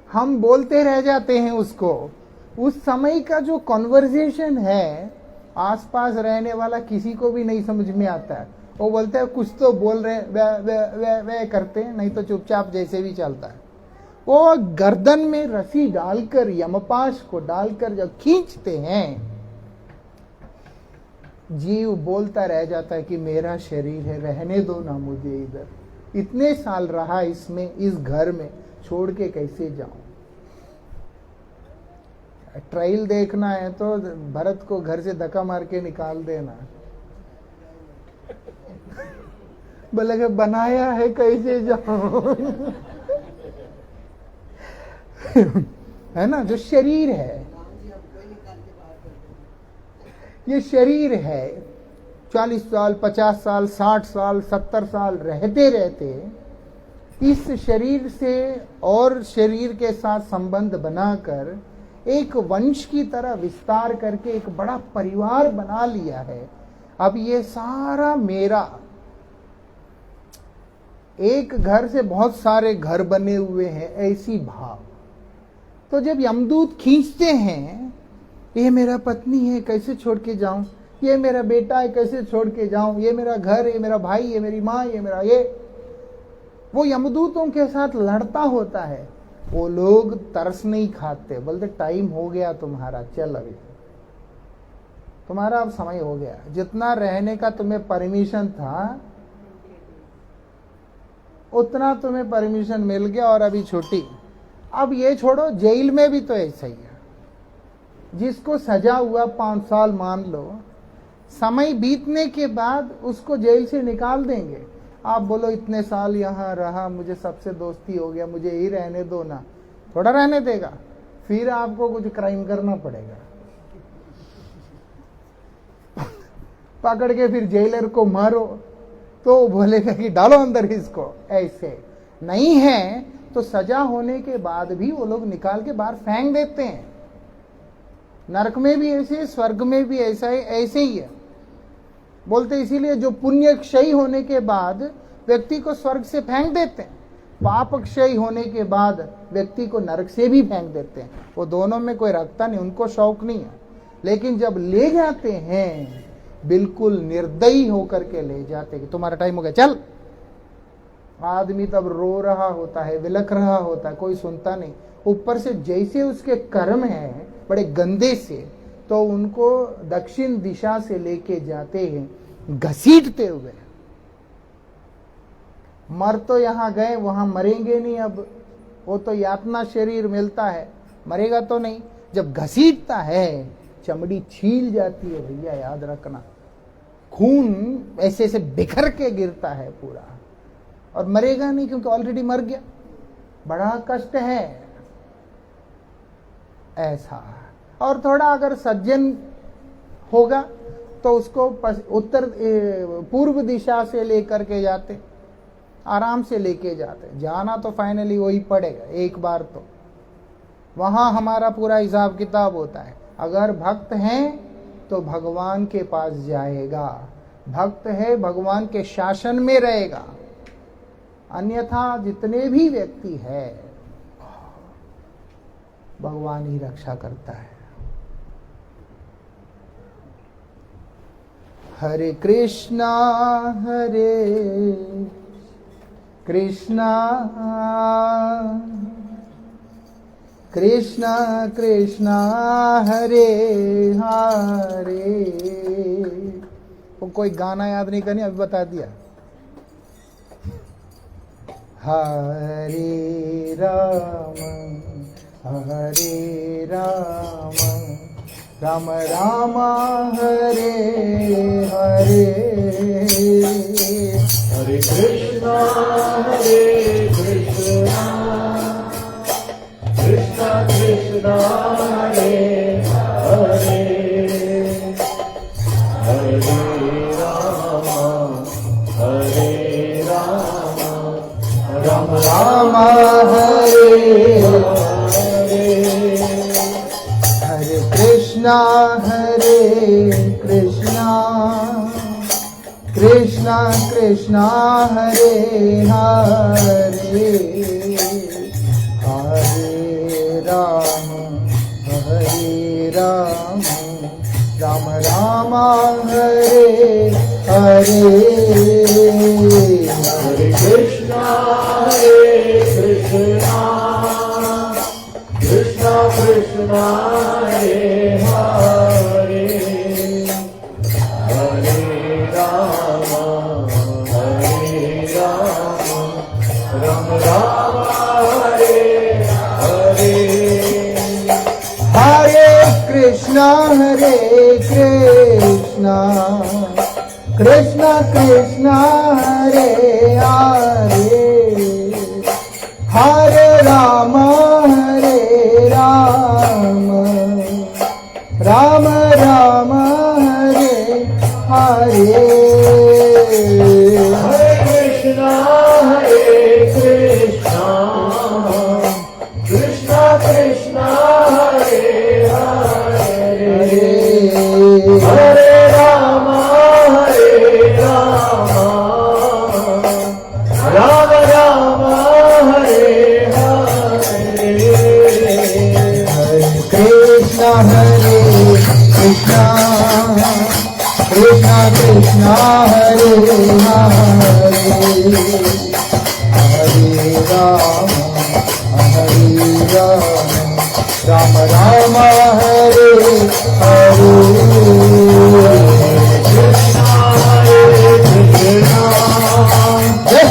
हम बोलते रह जाते हैं उसको। उस समय का जो कॉन्वर्जेशन है आसपास रहने वाला किसी को भी नहीं समझ में आता है। वो बोलते हैं कुछ तो बोल रहे हैं, वे करते हैं, नहीं तो चुपचाप जैसे भी चलता है। वो गर्दन में रस्सी डालकर, यमपाश को डालकर जब खींचते हैं, जीव बोलता रह जाता है कि मेरा शरीर है, रहने दो ना मुझे इधर। इतने साल रहा इसमें, इस घर में, छोड़ के कैसे जाऊं। ट्रायल देखना है तो भरत को घर से धक्का मार के निकाल देना। बोले कि बनाया है कैसे जाऊं। है ना, जो शरीर है, ये शरीर है, 40 साल 50 साल 60 साल 70 साल रहते रहते इस शरीर से और शरीर के साथ संबंध बनाकर एक वंश की तरह विस्तार करके एक बड़ा परिवार बना लिया है। अब ये सारा मेरा, एक घर से बहुत सारे घर बने हुए हैं, ऐसी भाव। तो जब यमदूत खींचते हैं, ये मेरा पत्नी है कैसे छोड़ के जाऊं, ये मेरा बेटा है कैसे छोड़ के जाऊं, ये मेरा घर, ये मेरा भाई, ये मेरी माँ, ये मेरा ये, वो यमदूतों के साथ लड़ता होता है। वो लोग तरस नहीं खाते, बोलते टाइम हो गया तुम्हारा, चल अभी तुम्हारा अब समय हो गया, जितना रहने का तुम्हें परमिशन था उतना तुम्हें परमिशन मिल गया और अभी छुट्टी। अब ये छोड़ो, जेल में भी तो ऐसा ही है। जिसको सजा हुआ 5 साल मान लो, समय बीतने के बाद उसको जेल से निकाल देंगे। आप बोलो इतने साल यहाँ रहा, मुझे सबसे दोस्ती हो गया, मुझे यही रहने दो ना, थोड़ा रहने देगा, फिर आपको कुछ क्राइम करना पड़ेगा। पकड़ के फिर जेलर को मारो तो बोलेगा कि डालो अंदर इसको। ऐसे नहीं है तो सजा होने के बाद भी वो लोग निकाल के बाहर फेंक देते हैं। नरक में भी ऐसे, स्वर्ग में भी ऐसा है, ऐसे ही है। बोलते इसीलिए जो पुण्य क्षय होने के बाद व्यक्ति को स्वर्ग से फेंक देते हैं, पाप क्षय होने के बाद व्यक्ति को नरक से भी फेंक देते हैं। वो दोनों में कोई रखता नहीं, उनको शौक नहीं है। लेकिन जब ले जाते हैं बिल्कुल निर्दयी होकर के ले जाते कि तुम्हारा टाइम हो गया चल। आदमी तब रो रहा होता है, विलख रहा होता है, कोई सुनता नहीं। ऊपर से जैसे उसके कर्म हैं बड़े गंदे से, तो उनको दक्षिण दिशा से लेके जाते हैं घसीटते हुए। मर तो यहां गए, वहां मरेंगे नहीं। अब वो तो यातना शरीर मिलता है, मरेगा तो नहीं। जब घसीटता है चमड़ी छील जाती है भैया, याद रखना। खून ऐसे ऐसे बिखर के गिरता है पूरा, और मरेगा नहीं क्योंकि ऑलरेडी मर गया। बड़ा कष्ट है ऐसा। और थोड़ा अगर सज्जन होगा तो उसको उत्तर पूर्व दिशा से लेकर के जाते, आराम से लेके जाते। जाना तो फाइनली वही पड़ेगा एक बार, तो वहां हमारा पूरा हिसाब किताब होता है। अगर भक्त हैं तो भगवान के पास जाएगा, भक्त है भगवान के शासन में रहेगा। अन्यथा जितने भी व्यक्ति है भगवान ही रक्षा करता है। हरे कृष्णा कृष्णा कृष्णा हरे हरे। वो कोई गाना याद नहीं करनी, अभी बता दिया। हरे राम राम राम हरे हरे। हरे कृष्णा कृष्णा कृष्णा हरे हरे। हरे राम राम राम हरे हरे। हरे कृष्णा कृष्णा कृष्णा हरे हरे। हरे राम राम राम हरे हरे। हरे कृष्णा कृष्णा कृष्णा हरे हरे। हरे राम राम राम हरे हरे। हरे कृष्णा कृष्णा कृष्णा हरे हरे। हरे राम राम राम हरे हरे। हरे Krishna Krishna Hare Hare Hare Ram Ram Ram Hare Hare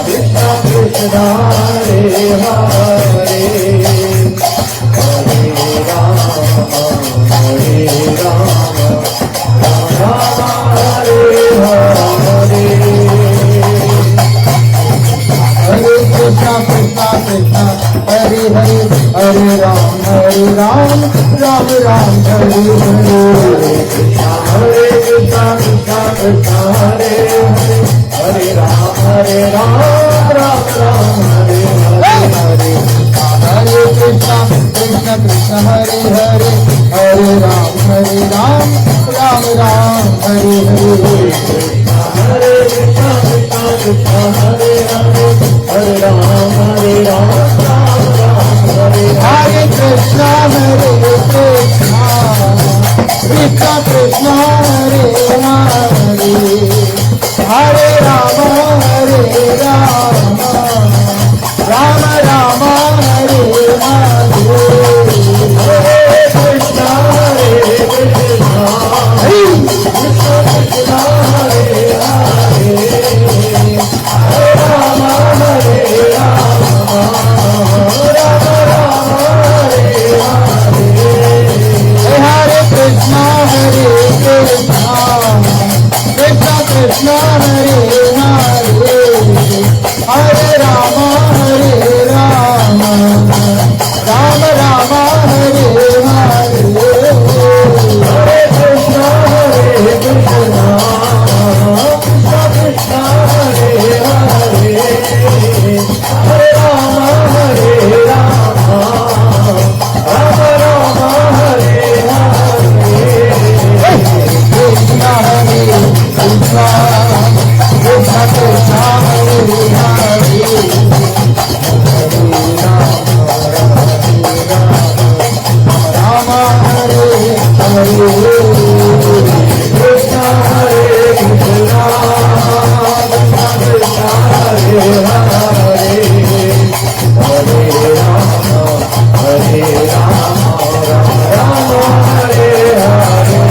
Krishna Krishna Hare Hare Hare Rama Rama Hare Hare हरे Krishna Krishna Krishna Hare Hare Hare Ram Ram Ram Hare Hare Hare Krishna Krishna Krishna Hare Hare Hare Rama Rama Hare Hare हरे Krishna Krishna Krishna Hare Hare Hare Ram Ram Ram Hare Hare Hare Krishna Krishna Krishna Hare Hare Hare Rama Hare हरे Krishna Krishna Krishna Hare Hare Hare Ram Ram Ram Hare Hare Krishna Hare Krishna Krishna Krishna Hare Hare Hare Rama Hare Rama Rama Rama Hare Hare हरे Krishna Krishna Krishna Hare Hare Hare Ram Ram Ram Hare Hare Hare Krishna Hare Krishna Krishna Krishna Hare Hare Hare Rama Hare Rama Rama Rama Hare Hare Krishna हरे Krishna Krishna Krishna Hare Hare Ram Hare Hare Krishna Hare Krishna Krishna Krishna Hare Hare Hare Rama Rama Hare Hare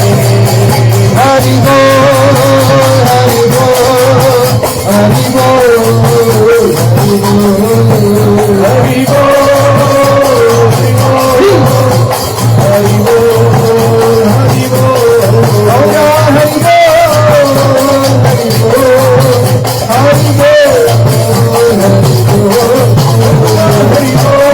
Hari बोल हरि बोल हरि बोल हरि बोल Hari Bol, Hari Bol, Hari Bol, Gaura Hari बोल हरि बोल हरि बोल Hari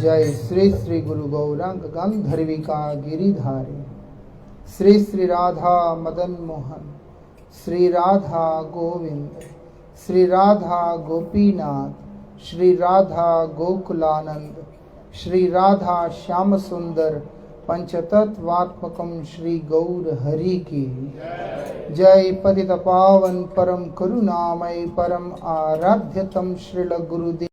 जय श्री श्री गुरु गौरांग गंधर्विका गिरिधारी श्री श्री राधा मदन मोहन श्री राधा गोविंद श्री राधा गोपीनाथ श्री राधा गोकुलानंद श्री राधा श्याम सुंदर पंचतत्वात्मकम श्री गौर हरि की जय। पतित पावन परम करुणामय परम आराध्यतम श्रील गुरुदेव